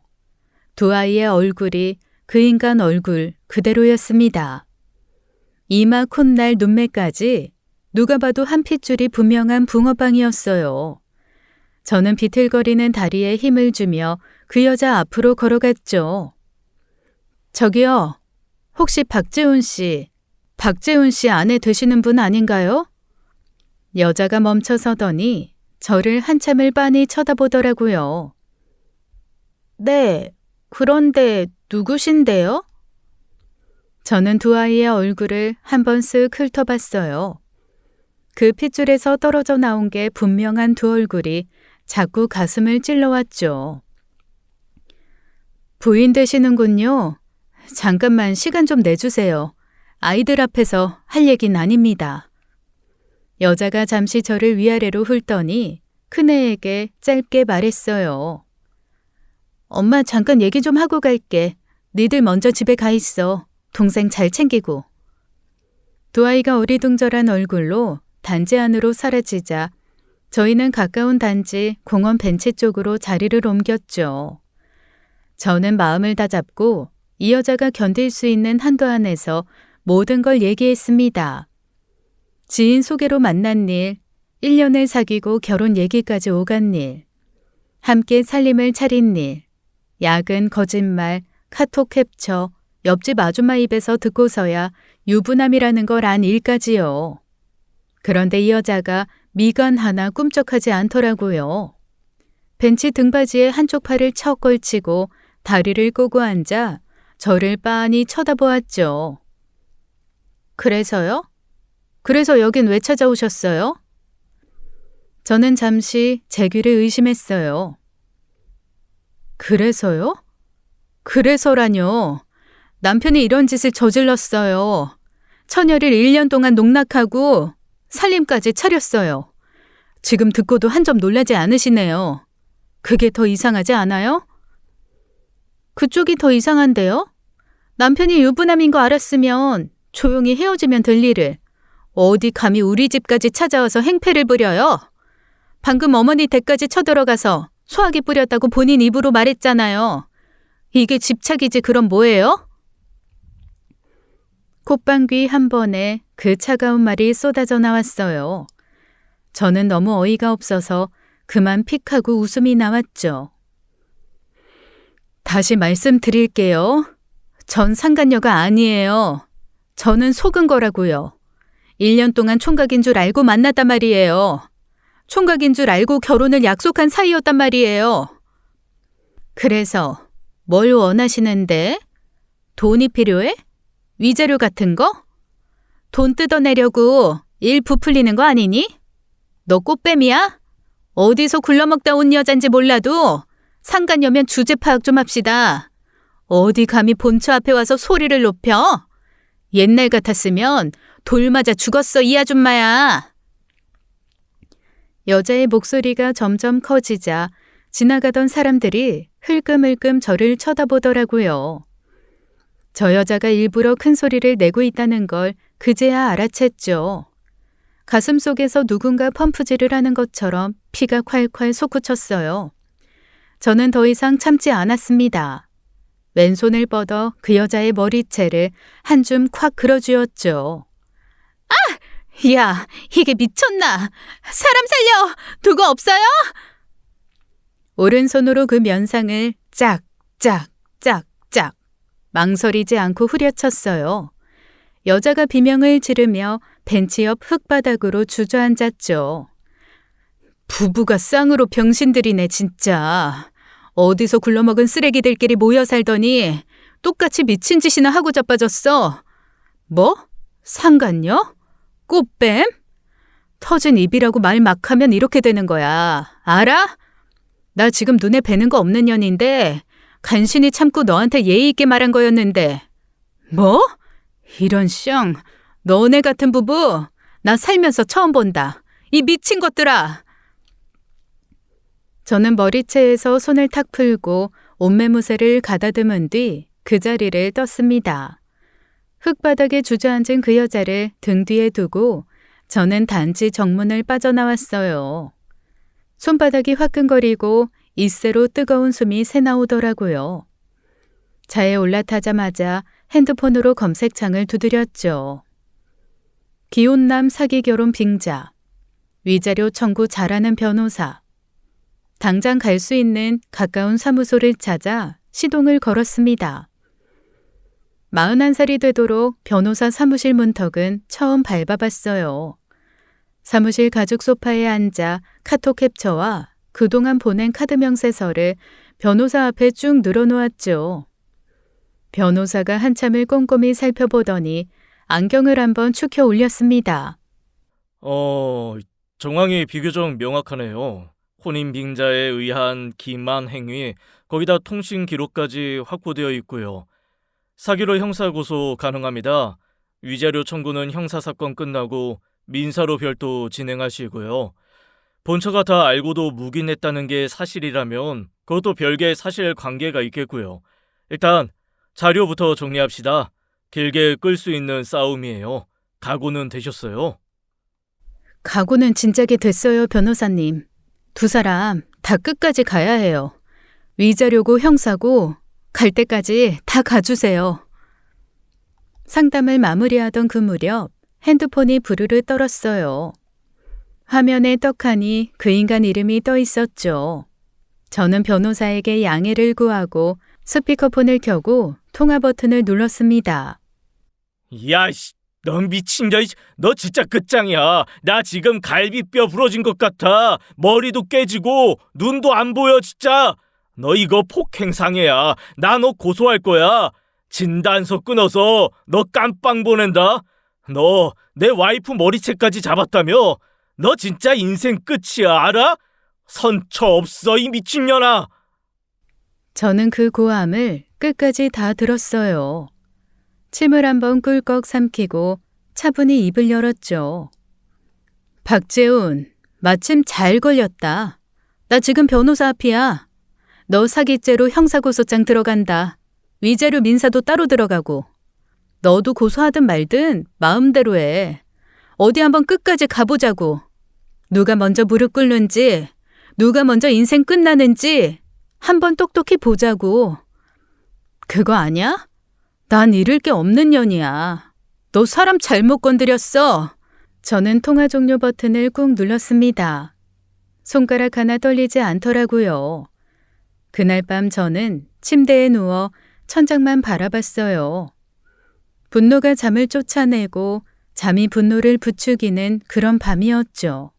두 아이의 얼굴이 그 인간 얼굴 그대로였습니다. 이마, 콧날, 눈매까지 누가 봐도 한 핏줄이 분명한 붕어빵이었어요. 저는 비틀거리는 다리에 힘을 주며 그 여자 앞으로 걸어갔죠. 저기요, 혹시 박재훈 씨 아내 되시는 분 아닌가요? 여자가 멈춰 서더니 저를 한참을 빤히 쳐다보더라고요. 네, 그런데 누구신데요? 저는 두 아이의 얼굴을 한번 쓱 훑어봤어요. 그 핏줄에서 떨어져 나온 게 분명한 두 얼굴이 자꾸 가슴을 찔러왔죠. 부인 되시는군요. 잠깐만 시간 좀 내주세요. 아이들 앞에서 할 얘기는 아닙니다. 여자가 잠시 저를 위아래로 훑더니 큰애에게 짧게 말했어요. 엄마 잠깐 얘기 좀 하고 갈게. 니들 먼저 집에 가 있어. 동생 잘 챙기고. 두 아이가 어리둥절한 얼굴로 단지 안으로 사라지자 저희는 가까운 단지 공원 벤치 쪽으로 자리를 옮겼죠. 저는 마음을 다잡고 이 여자가 견딜 수 있는 한도 안에서 모든 걸 얘기했습니다. 지인 소개로 만난 일, 1년을 사귀고 결혼 얘기까지 오간 일, 함께 살림을 차린 일, 야근, 거짓말, 카톡 캡처, 옆집 아줌마 입에서 듣고서야 유부남이라는 걸 안 일까지요. 그런데 이 여자가 미간 하나 꿈쩍하지 않더라고요. 벤치 등받이에 한쪽 팔을 척 걸치고 다리를 꼬고 앉아 저를 빤히 쳐다보았죠. 그래서요? 그래서 여긴 왜 찾아오셨어요? 저는 잠시 제 귀를 의심했어요. 그래서요? 그래서라뇨. 남편이 이런 짓을 저질렀어요. 처녀를 1년 동안 농락하고 살림까지 차렸어요. 지금 듣고도 한 점 놀라지 않으시네요. 그게 더 이상하지 않아요? 그쪽이 더 이상한데요? 남편이 유부남인 거 알았으면 조용히 헤어지면 될 일을 어디 감히 우리 집까지 찾아와서 행패를 부려요? 방금 어머니 댁까지 쳐들어가서 소화기 뿌렸다고 본인 입으로 말했잖아요. 이게 집착이지 그럼 뭐예요? 콧방귀 한 번에 그 차가운 말이 쏟아져 나왔어요. 저는 너무 어이가 없어서 그만 픽하고 웃음이 나왔죠. 다시 말씀드릴게요. 전 상간녀가 아니에요. 저는 속은 거라고요. 1년 동안 총각인 줄 알고 만났단 말이에요. 총각인 줄 알고 결혼을 약속한 사이였단 말이에요. 그래서 뭘 원하시는데? 돈이 필요해? 위자료 같은 거? 돈 뜯어내려고 일 부풀리는 거 아니니? 너 꽃뱀이야? 어디서 굴러먹다 온 여잔지 몰라도 상간여면 주제 파악 좀 합시다. 어디 감히 본처 앞에 와서 소리를 높여? 옛날 같았으면 돌 맞아 죽었어, 이 아줌마야. 여자의 목소리가 점점 커지자 지나가던 사람들이 흘끔흘끔 저를 쳐다보더라고요. 저 여자가 일부러 큰 소리를 내고 있다는 걸 그제야 알아챘죠. 가슴 속에서 누군가 펌프질을 하는 것처럼 피가 콸콸 솟구쳤어요. 저는 더 이상 참지 않았습니다. 왼손을 뻗어 그 여자의 머리채를 한 줌 콱 그려쥐었죠. 아! 야, 이게 미쳤나? 사람 살려! 두고 없어요? 오른손으로 그 면상을 짝짝짝짝 망설이지 않고 후려쳤어요. 여자가 비명을 지르며 벤치 옆 흙바닥으로 주저앉았죠. 부부가 쌍으로 병신들이네 진짜. 어디서 굴러먹은 쓰레기들끼리 모여 살더니 똑같이 미친 짓이나 하고 자빠졌어. 뭐? 상간녀? 꽃뱀? 터진 입이라고 말 막 하면 이렇게 되는 거야. 알아? 나 지금 눈에 뵈는 거 없는 년인데 간신히 참고 너한테 예의 있게 말한 거였는데. 뭐? 이런 쌍. 너네 같은 부부 나 살면서 처음 본다. 이 미친 것들아. 저는 머리채에서 손을 탁 풀고 옷매무새를 가다듬은 뒤 그 자리를 떴습니다. 흙바닥에 주저앉은 그 여자를 등 뒤에 두고 저는 단지 정문을 빠져나왔어요. 손바닥이 화끈거리고 이새로 뜨거운 숨이 새나오더라고요. 차에 올라타자마자 핸드폰으로 검색창을 두드렸죠. 기혼남 사기 결혼 빙자, 위자료 청구 잘하는 변호사. 당장 갈 수 있는 가까운 사무소를 찾아 시동을 걸었습니다. 41살이 되도록 변호사 사무실 문턱은 처음 밟아봤어요. 사무실 가죽 소파에 앉아 카톡 캡처와 그동안 보낸 카드 명세서를 변호사 앞에 쭉 늘어놓았죠. 변호사가 한참을 꼼꼼히 살펴보더니 안경을 한번 축혀 올렸습니다. 정황이 비교적 명확하네요. 혼인 빙자에 의한 기만 행위, 거기다 통신 기록까지 확보되어 있고요. 사기로 형사고소 가능합니다. 위자료 청구는 형사사건 끝나고 민사로 별도 진행하시고요. 본처가 다 알고도 묵인했다는 게 사실이라면 그것도 별개의 사실관계가 있겠고요. 일단 자료부터 정리합시다. 길게 끌 수 있는 싸움이에요. 각오는 되셨어요? 각오는 진작에 됐어요, 변호사님. 두 사람 다 끝까지 가야 해요. 위자료고 형사고 갈 때까지 다 가주세요. 상담을 마무리하던 그 무렵 핸드폰이 부르르 떨었어요. 화면에 떡하니 그 인간 이름이 떠 있었죠. 저는 변호사에게 양해를 구하고 스피커폰을 켜고 통화 버튼을 눌렀습니다. 야이씨, 넌 미친겨. 너 진짜 끝장이야. 나 지금 갈비뼈 부러진 것 같아. 머리도 깨지고 눈도 안 보여 진짜. 너 이거 폭행상해야. 나 너 고소할 거야. 진단서 끊어서 너 깜빵 보낸다. 너 내 와이프 머리채까지 잡았다며? 너 진짜 인생 끝이야, 알아? 선처 없어, 이 미친년아. 저는 그 고함을 끝까지 다 들었어요. 침을 한번 꿀꺽 삼키고 차분히 입을 열었죠. 박재훈, 마침 잘 걸렸다. 나 지금 변호사 앞이야. 너 사기죄로 형사고소장 들어간다. 위자료 민사도 따로 들어가고. 너도 고소하든 말든 마음대로 해. 어디 한번 끝까지 가보자고. 누가 먼저 무릎 꿇는지, 누가 먼저 인생 끝나는지 한번 똑똑히 보자고. 그거 아냐? 난 잃을 게 없는 년이야. 너 사람 잘못 건드렸어. 저는 통화 종료 버튼을 꾹 눌렀습니다. 손가락 하나 떨리지 않더라고요. 그날 밤 저는 침대에 누워 천장만 바라봤어요. 분노가 잠을 쫓아내고 잠이 분노를 부추기는 그런 밤이었죠.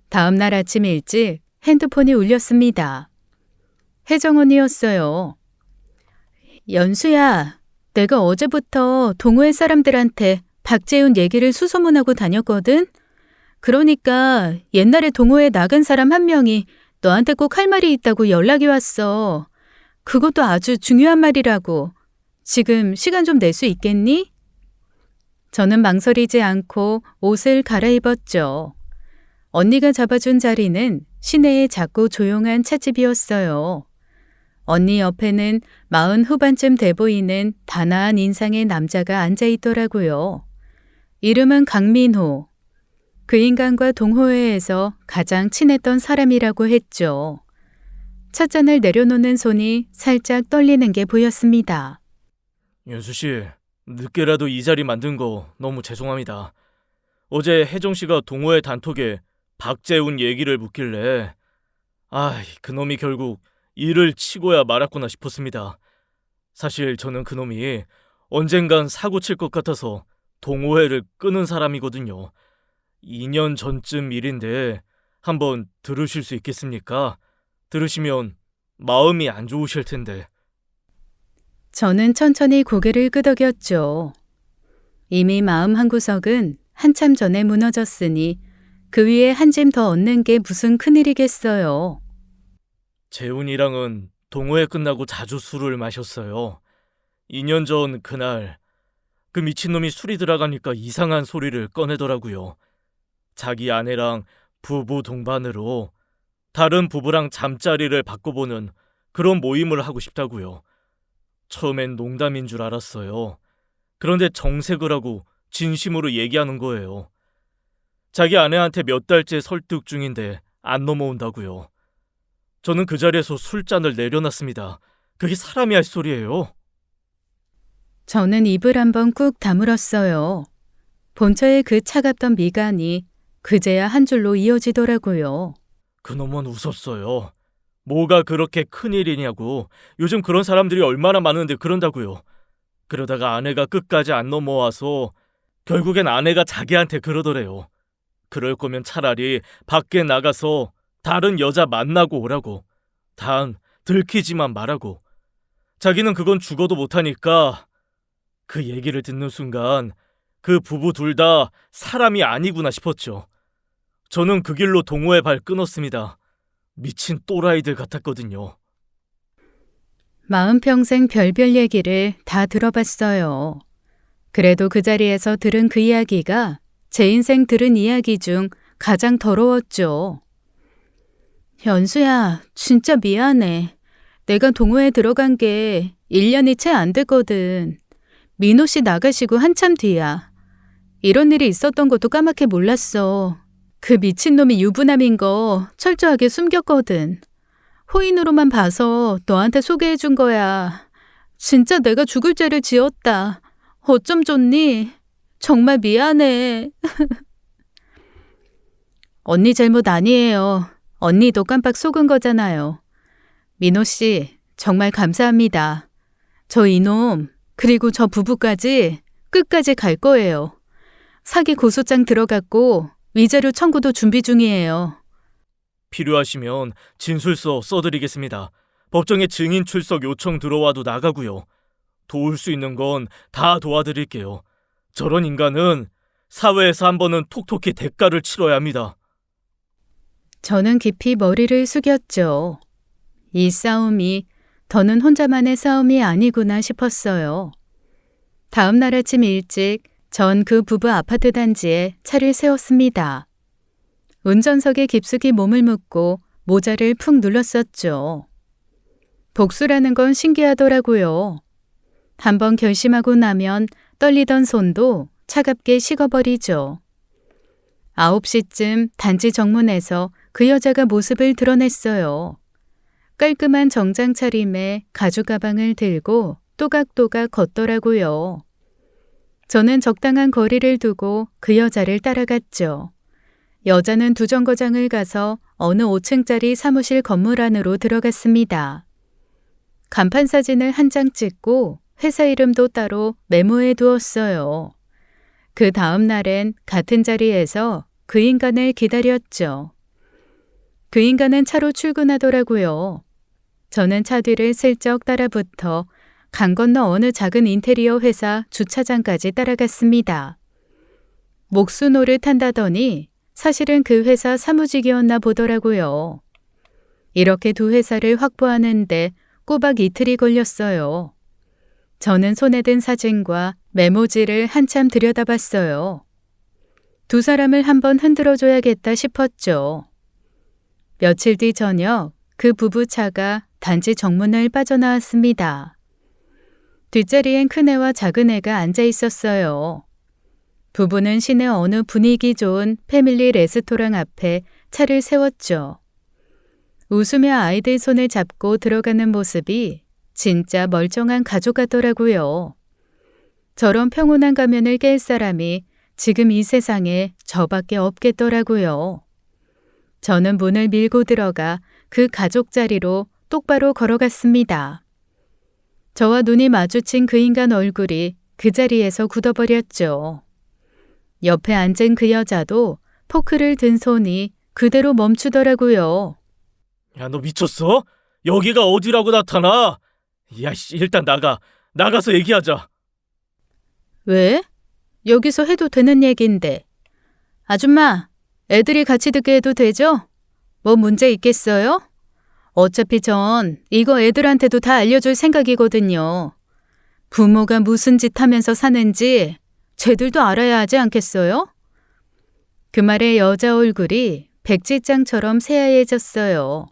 다음 날 아침 일찍 핸드폰이 울렸습니다. 혜정언니였어요. 연수야, 내가 어제부터 동호회 사람들한테 박재훈 얘기를 수소문하고 다녔거든? 그러니까 옛날에 동호회 나간 사람 한 명이 너한테 꼭 할 말이 있다고 연락이 왔어. 그것도 아주 중요한 말이라고. 지금 시간 좀 낼 수 있겠니? 저는 망설이지 않고 옷을 갈아입었죠. 언니가 잡아준 자리는 시내의 작고 조용한 찻집이었어요. 언니 옆에는 40 후반쯤 돼 보이는 단아한 인상의 남자가 앉아 있더라고요. 이름은 강민호. 그 인간과 동호회에서 가장 친했던 사람이라고 했죠. 찻잔을 내려놓는 손이 살짝 떨리는 게 보였습니다. 윤수 씨, 늦게라도 이 자리 만든 거 너무 죄송합니다. 어제 혜정 씨가 동호회 단톡에 박재훈 얘기를 묻길래 그놈이 결국 일을 치고야 말았구나 싶었습니다. 사실 저는 그놈이 언젠간 사고 칠 것 같아서 동호회를 끄는 사람이거든요. 2년 전쯤 일인데 한번 들으실 수 있겠습니까? 들으시면 마음이 안 좋으실 텐데. 저는 천천히 고개를 끄덕였죠. 이미 마음 한구석은 한참 전에 무너졌으니 그 위에 한 짐 더 얻는 게 무슨 큰일이겠어요. 재훈이랑은 동호회 끝나고 자주 술을 마셨어요. 2년 전 그날 그 미친놈이 술이 들어가니까 이상한 소리를 꺼내더라고요. 자기 아내랑 부부 동반으로 다른 부부랑 잠자리를 바꿔보는 그런 모임을 하고 싶다고요. 처음엔 농담인 줄 알았어요. 그런데 정색을 하고 진심으로 얘기하는 거예요. 자기 아내한테 몇 달째 설득 중인데 안 넘어온다고요. 저는 그 자리에서 술잔을 내려놨습니다. 그게 사람이 할 소리예요. 저는 입을 한번 꾹 다물었어요. 본처의 그 차갑던 미간이 그제야 한 줄로 이어지더라고요. 그놈은 웃었어요. 뭐가 그렇게 큰일이냐고. 요즘 그런 사람들이 얼마나 많은데 그런다고요. 그러다가 아내가 끝까지 안 넘어와서 결국엔 아내가 자기한테 그러더래요. 그럴 거면 차라리 밖에 나가서 다른 여자 만나고 오라고. 단 들키지만 말라고. 자기는 그건 죽어도 못하니까. 그 얘기를 듣는 순간 그 부부 둘 다 사람이 아니구나 싶었죠. 저는 그 길로 동호회 발 끊었습니다. 미친 또라이들 같았거든요. 마음평생 별별 얘기를 다 들어봤어요. 그래도 그 자리에서 들은 그 이야기가 제 인생 들은 이야기 중 가장 더러웠죠. 연수야, 진짜 미안해. 내가 동호회 들어간 게 1년이 채 안 됐거든. 민호 씨 나가시고 한참 뒤야. 이런 일이 있었던 것도 까맣게 몰랐어. 그 미친놈이 유부남인 거 철저하게 숨겼거든. 호인으로만 봐서 너한테 소개해준 거야. 진짜 내가 죽을 죄를 지었다. 어쩜 좋니? 정말 미안해. 언니 잘못 아니에요. 언니도 깜빡 속은 거잖아요. 민호 씨, 정말 감사합니다. 저 이놈, 그리고 저 부부까지 끝까지 갈 거예요. 사기 고소장 들어갔고 위자료 청구도 준비 중이에요. 필요하시면 진술서 써드리겠습니다. 법정에 증인 출석 요청 들어와도 나가고요. 도울 수 있는 건 다 도와드릴게요. 저런 인간은 사회에서 한 번은 톡톡히 대가를 치러야 합니다. 저는 깊이 머리를 숙였죠. 이 싸움이 더는 혼자만의 싸움이 아니구나 싶었어요. 다음 날 아침 일찍 전 그 부부 아파트 단지에 차를 세웠습니다. 운전석에 깊숙이 몸을 묻고 모자를 푹 눌렀었죠. 복수라는 건 신기하더라고요. 한번 결심하고 나면 떨리던 손도 차갑게 식어버리죠. 9시쯤 단지 정문에서 그 여자가 모습을 드러냈어요. 깔끔한 정장 차림에 가죽 가방을 들고 또각또각 걷더라고요. 저는 적당한 거리를 두고 그 여자를 따라갔죠. 여자는 두 정거장을 가서 어느 5층짜리 사무실 건물 안으로 들어갔습니다. 간판 사진을 한 장 찍고 회사 이름도 따로 메모해 두었어요. 그 다음 날엔 같은 자리에서 그 인간을 기다렸죠. 그 인간은 차로 출근하더라고요. 저는 차 뒤를 슬쩍 따라붙어 강 건너 어느 작은 인테리어 회사 주차장까지 따라갔습니다. 목수 노릇한다더니 사실은 그 회사 사무직이었나 보더라고요. 이렇게 두 회사를 확보하는데 꼬박 이틀이 걸렸어요. 저는 손에 든 사진과 메모지를 한참 들여다봤어요. 두 사람을 한번 흔들어줘야겠다 싶었죠. 며칠 뒤 저녁 그 부부차가 단지 정문을 빠져나왔습니다. 뒷자리엔 큰애와 작은애가 앉아 있었어요. 부부는 시내 어느 분위기 좋은 패밀리 레스토랑 앞에 차를 세웠죠. 웃으며 아이들 손을 잡고 들어가는 모습이 진짜 멀쩡한 가족 같더라고요. 저런 평온한 가면을 깰 사람이 지금 이 세상에 저밖에 없겠더라고요. 저는 문을 밀고 들어가 그 가족 자리로 똑바로 걸어갔습니다. 저와 눈이 마주친 그 인간 얼굴이 그 자리에서 굳어버렸죠. 옆에 앉은 그 여자도 포크를 든 손이 그대로 멈추더라고요. 야, 너 미쳤어? 여기가 어디라고 나타나? 야, 씨, 일단 나가서 얘기하자. 왜? 여기서 해도 되는 얘기인데. 아줌마, 애들이 같이 듣게 해도 되죠? 뭐 문제 있겠어요? 어차피 전 이거 애들한테도 다 알려줄 생각이거든요. 부모가 무슨 짓 하면서 사는지 쟤들도 알아야 하지 않겠어요? 그 말에 여자 얼굴이 백지장처럼 새하얘졌어요.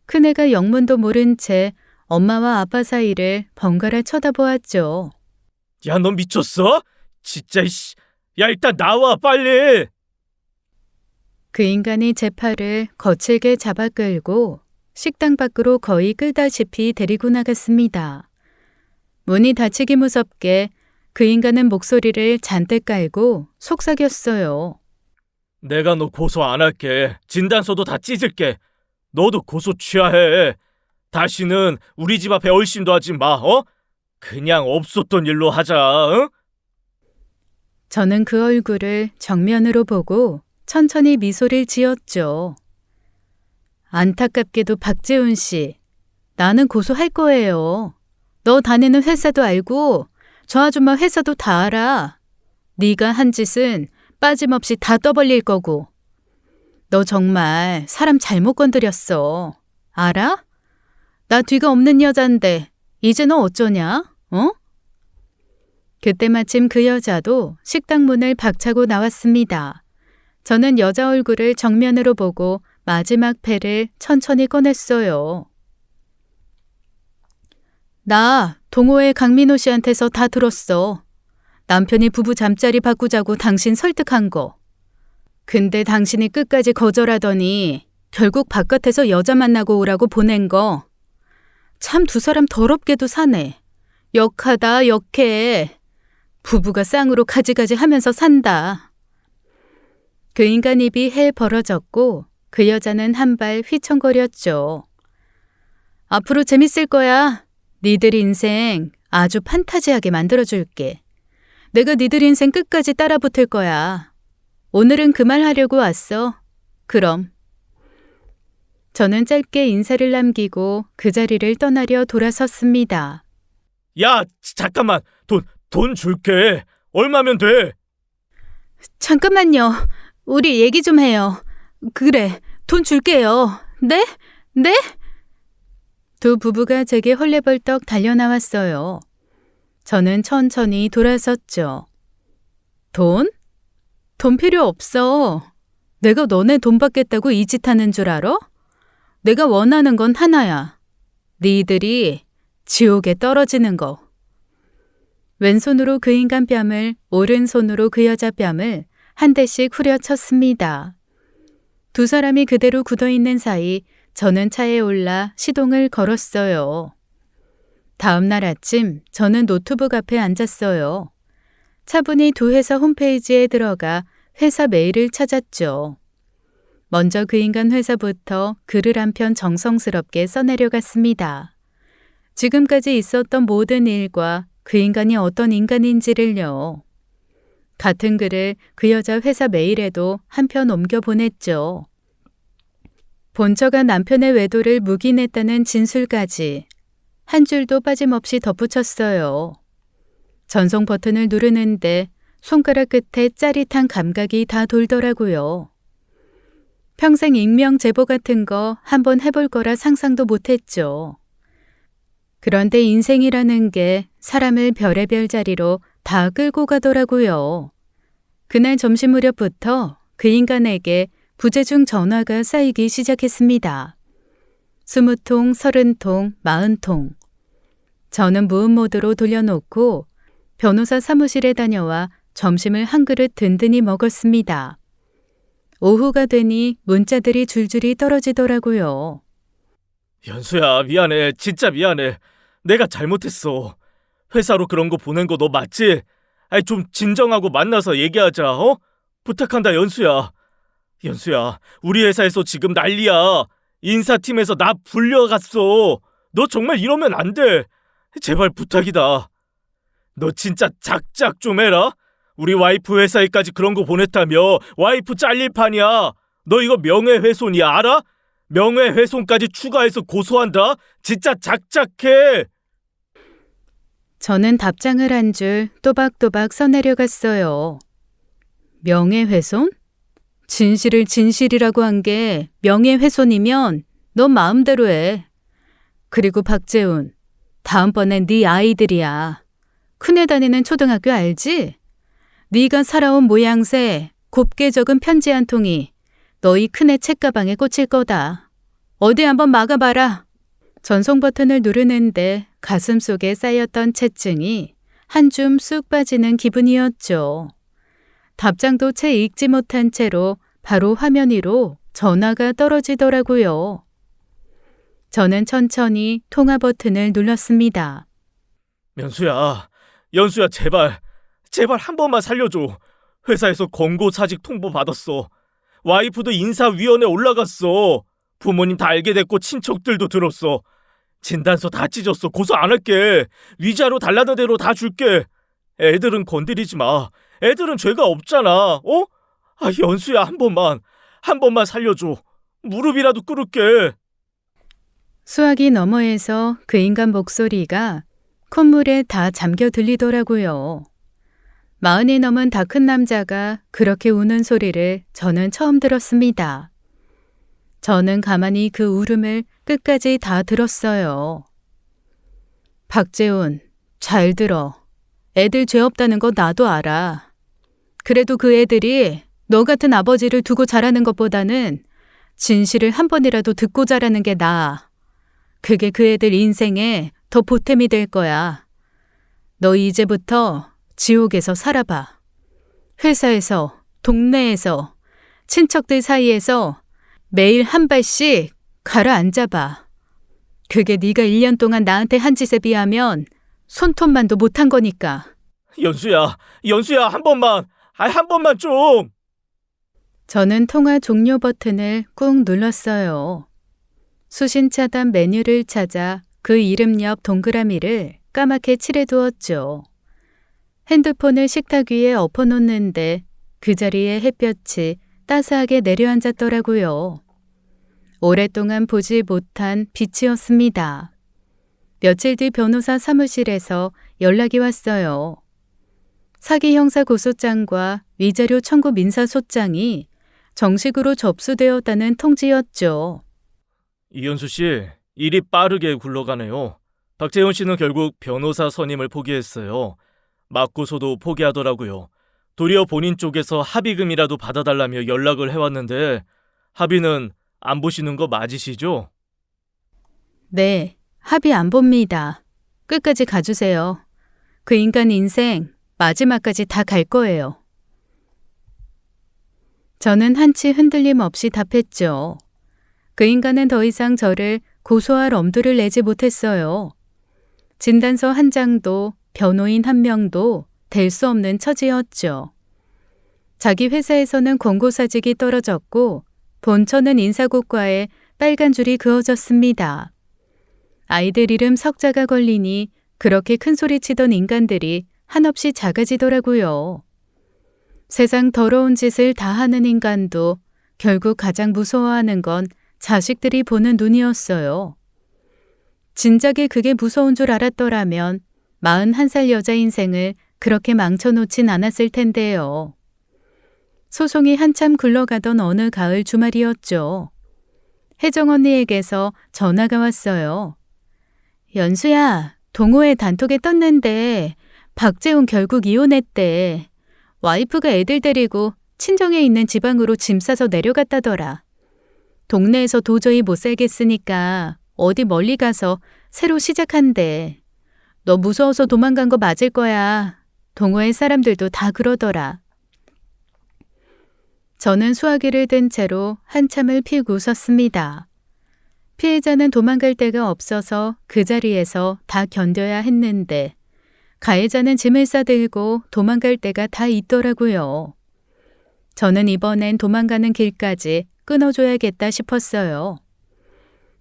큰애가 영문도 모른 채 엄마와 아빠 사이를 번갈아 쳐다보았죠. 야, 너 미쳤어? 진짜, 씨. 야, 일단 나와, 빨리! 그 인간이 제 팔을 거칠게 잡아 끌고 식당 밖으로 거의 끌다시피 데리고 나갔습니다. 문이 닫히기 무섭게 그 인간은 목소리를 잔뜩 깔고 속삭였어요. 내가 너 고소 안 할게. 진단서도 다 찢을게. 너도 고소 취하해. 다시는 우리 집 앞에 얼씬도 하지 마, 어? 그냥 없었던 일로 하자, 어? 저는 그 얼굴을 정면으로 보고 천천히 미소를 지었죠. 안타깝게도 박재훈 씨, 나는 고소할 거예요. 너 다니는 회사도 알고 저 아줌마 회사도 다 알아. 네가 한 짓은 빠짐없이 다 떠벌릴 거고. 너 정말 사람 잘못 건드렸어. 알아? 나 뒤가 없는 여잔데 이제 너 어쩌냐? 어? 그때 마침 그 여자도 식당 문을 박차고 나왔습니다. 저는 여자 얼굴을 정면으로 보고 마지막 패를 천천히 꺼냈어요. 나 동호회 강민호 씨한테서 다 들었어. 남편이 부부 잠자리 바꾸자고 당신 설득한 거. 근데 당신이 끝까지 거절하더니 결국 바깥에서 여자 만나고 오라고 보낸 거. 참 두 사람 더럽게도 사네. 역하다, 역해. 부부가 쌍으로 가지가지 하면서 산다. 그 인간 입이 해 벌어졌고 그 여자는 한 발 휘청거렸죠. 앞으로 재밌을 거야. 니들 인생 아주 판타지하게 만들어줄게. 내가 니들 인생 끝까지 따라붙을 거야. 오늘은 그 말 하려고 왔어. 그럼. 저는 짧게 인사를 남기고 그 자리를 떠나려 돌아섰습니다. 야, 잠깐만. 돈 줄게. 얼마면 돼? 잠깐만요. 우리 얘기 좀 해요. 그래, 돈 줄게요. 네? 네? 두 부부가 제게 헐레벌떡 달려나왔어요. 저는 천천히 돌아섰죠. 돈? 돈 필요 없어. 내가 너네 돈 받겠다고 이 짓 하는 줄 알아? 내가 원하는 건 하나야. 니들이 지옥에 떨어지는 거. 왼손으로 그 인간 뺨을, 오른손으로 그 여자 뺨을 한 대씩 후려쳤습니다. 두 사람이 그대로 굳어있는 사이 저는 차에 올라 시동을 걸었어요. 다음 날 아침 저는 노트북 앞에 앉았어요. 차분히 두 회사 홈페이지에 들어가 회사 메일을 찾았죠. 먼저 그 인간 회사부터 글을 한 편 정성스럽게 써내려갔습니다. 지금까지 있었던 모든 일과 그 인간이 어떤 인간인지를요. 같은 글을 그 여자 회사 메일에도 한 편 옮겨 보냈죠. 본처가 남편의 외도를 묵인했다는 진술까지 한 줄도 빠짐없이 덧붙였어요. 전송 버튼을 누르는데 손가락 끝에 짜릿한 감각이 다 돌더라고요. 평생 익명 제보 같은 거 한번 해볼 거라 상상도 못했죠. 그런데 인생이라는 게 사람을 별의별 자리로 다 끌고 가더라고요. 그날 점심 무렵부터 그 인간에게 부재중 전화가 쌓이기 시작했습니다. 20통, 30통, 40통. 저는 무음 모드로 돌려놓고 변호사 사무실에 다녀와 점심을 한 그릇 든든히 먹었습니다. 오후가 되니 문자들이 줄줄이 떨어지더라고요. 연수야, 미안해. 진짜 미안해. 내가 잘못했어. 회사로 그런 거 보낸 거 너 맞지? 아이, 좀 진정하고 만나서 얘기하자, 어? 부탁한다, 연수야. 연수야, 우리 회사에서 지금 난리야. 인사팀에서 나 불려갔어. 너 정말 이러면 안 돼. 제발 부탁이다. 너 진짜 작작 좀 해라. 우리 와이프 회사에까지 그런 거 보냈다며 와이프 잘릴 판이야. 너 이거 명예훼손이야, 알아? 명예훼손까지 추가해서 고소한다. 진짜 작작해. 저는 답장을 한 줄 또박또박 써내려갔어요. 명예훼손? 진실을 진실이라고 한 게 명예훼손이면 넌 마음대로 해. 그리고 박재훈, 다음번엔 네 아이들이야. 큰애 다니는 초등학교 알지? 네가 살아온 모양새 곱게 적은 편지 한 통이 너희 큰애 책가방에 꽂힐 거다. 어디 한번 막아봐라. 전송 버튼을 누르는데 가슴 속에 쌓였던 채증이 한 줌 쑥 빠지는 기분이었죠. 답장도 채 읽지 못한 채로 바로 화면 위로 전화가 떨어지더라고요. 저는 천천히 통화 버튼을 눌렀습니다. 연수야, 제발 한 번만 살려줘. 회사에서 권고사직 통보 받았어. 와이프도 인사위원회 올라갔어. 부모님 다 알게 됐고 친척들도 들었어. 진단서 다 찢었어. 고소 안 할게. 위자료 달라는 대로 다 줄게. 애들은 건드리지 마. 애들은 죄가 없잖아. 어? 연수야, 한 번만 살려줘. 무릎이라도 꿇을게. 수화기 너머에서 그 인간 목소리가 콧물에 다 잠겨 들리더라고요. 40이 넘은 다 큰 남자가 그렇게 우는 소리를 저는 처음 들었습니다. 저는 가만히 그 울음을 끝까지 다 들었어요. 박재훈, 잘 들어. 애들 죄 없다는 거 나도 알아. 그래도 그 애들이 너 같은 아버지를 두고 자라는 것보다는 진실을 한 번이라도 듣고 자라는 게 나아. 그게 그 애들 인생에 더 보탬이 될 거야. 너 이제부터 지옥에서 살아봐. 회사에서, 동네에서, 친척들 사이에서 매일 한 발씩 가라앉아봐. 그게 네가 1년 동안 나한테 한 짓에 비하면 손톱만도 못한 거니까. 연수야, 한 번만 좀. 저는 통화 종료 버튼을 꾹 눌렀어요. 수신 차단 메뉴를 찾아 그 이름 옆 동그라미를 까맣게 칠해두었죠. 핸드폰을 식탁 위에 엎어놓는데 그 자리에 햇볕이 따스하게 내려앉았더라고요. 오랫동안 보지 못한 빛이었습니다. 며칠 뒤 변호사 사무실에서 연락이 왔어요. 사기 형사 고소장과 위자료 청구 민사소장이 정식으로 접수되었다는 통지였죠. 이현수 씨, 일이 빠르게 굴러가네요. 박재훈 씨는 결국 변호사 선임을 포기했어요. 맞고서도 포기하더라고요. 도리어 본인 쪽에서 합의금이라도 받아달라며 연락을 해왔는데 합의는 안 보시는 거 맞으시죠? 네, 합의 안 봅니다. 끝까지 가주세요. 그 인간 인생 마지막까지 다 갈 거예요. 저는 한치 흔들림 없이 답했죠. 그 인간은 더 이상 저를 고소할 엄두를 내지 못했어요. 진단서 한 장도 변호인 한 명도 될 수 없는 처지였죠. 자기 회사에서는 권고사직이 떨어졌고 본처는 인사고과에 빨간 줄이 그어졌습니다. 아이들 이름 석자가 걸리니 그렇게 큰 소리 치던 인간들이 한없이 작아지더라고요. 세상 더러운 짓을 다 하는 인간도 결국 가장 무서워하는 건 자식들이 보는 눈이었어요. 진작에 그게 무서운 줄 알았더라면 41살 여자 인생을 그렇게 망쳐놓진 않았을 텐데요. 소송이 한참 굴러가던 어느 가을 주말이었죠. 혜정 언니에게서 전화가 왔어요. 연수야, 동호회 단톡에 떴는데 박재훈 결국 이혼했대. 와이프가 애들 데리고 친정에 있는 지방으로 짐 싸서 내려갔다더라. 동네에서 도저히 못 살겠으니까 어디 멀리 가서 새로 시작한대. 너 무서워서 도망간 거 맞을 거야. 동호회 사람들도 다 그러더라. 저는 수화기를 든 채로 한참을 픽 웃었습니다. 피해자는 도망갈 데가 없어서 그 자리에서 다 견뎌야 했는데 가해자는 짐을 싸들고 도망갈 데가 다 있더라고요. 저는 이번엔 도망가는 길까지 끊어줘야겠다 싶었어요.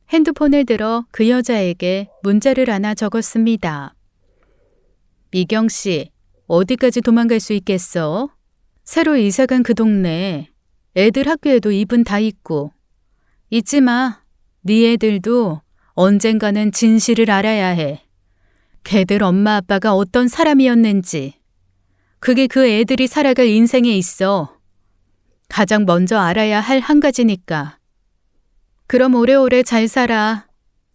핸드폰을 들어 그 여자에게 문자를 하나 적었습니다. 미경 씨, 어디까지 도망갈 수 있겠어? 새로 이사간 그 동네. 애들 학교에도 이분 다 있고. 잊지 마. 네 애들도 언젠가는 진실을 알아야 해. 걔들 엄마 아빠가 어떤 사람이었는지. 그게 그 애들이 살아갈 인생에 있어. 가장 먼저 알아야 할 한 가지니까. 그럼 오래오래 잘 살아.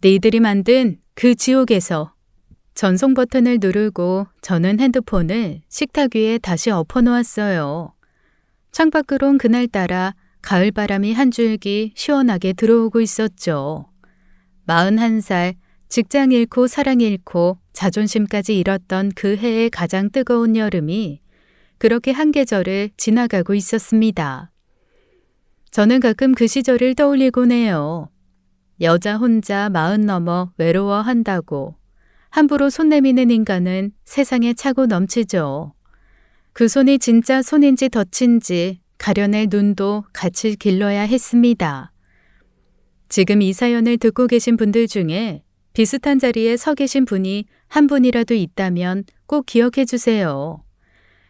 니들이 만든 그 지옥에서. 전송 버튼을 누르고 저는 핸드폰을 식탁 위에 다시 엎어놓았어요. 창밖으론 그날따라 가을바람이 한 줄기 시원하게 들어오고 있었죠. 41살, 직장 잃고 사랑 잃고 자존심까지 잃었던 그 해의 가장 뜨거운 여름이 그렇게 한 계절을 지나가고 있었습니다. 저는 가끔 그 시절을 떠올리곤 해요. 여자 혼자 40 넘어 외로워한다고 함부로 손 내미는 인간은 세상에 차고 넘치죠. 그 손이 진짜 손인지 덫인지 가려낼 눈도 같이 길러야 했습니다. 지금 이 사연을 듣고 계신 분들 중에 비슷한 자리에 서 계신 분이 한 분이라도 있다면 꼭 기억해 주세요.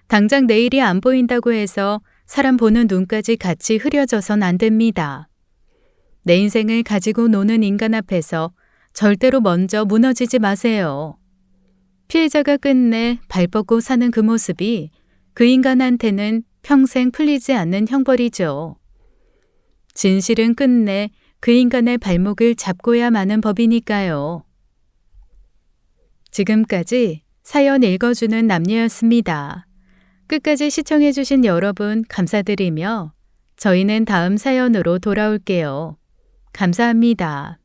당장 내일이 안 보인다고 해서 사람 보는 눈까지 같이 흐려져선 안 됩니다. 내 인생을 가지고 노는 인간 앞에서 절대로 먼저 무너지지 마세요. 피해자가 끝내 발 뻗고 사는 그 모습이 그 인간한테는 평생 풀리지 않는 형벌이죠. 진실은 끝내 그 인간의 발목을 잡고야 마는 법이니까요. 지금까지 사연 읽어주는 남녀였습니다. 끝까지 시청해주신 여러분 감사드리며 저희는 다음 사연으로 돌아올게요. 감사합니다.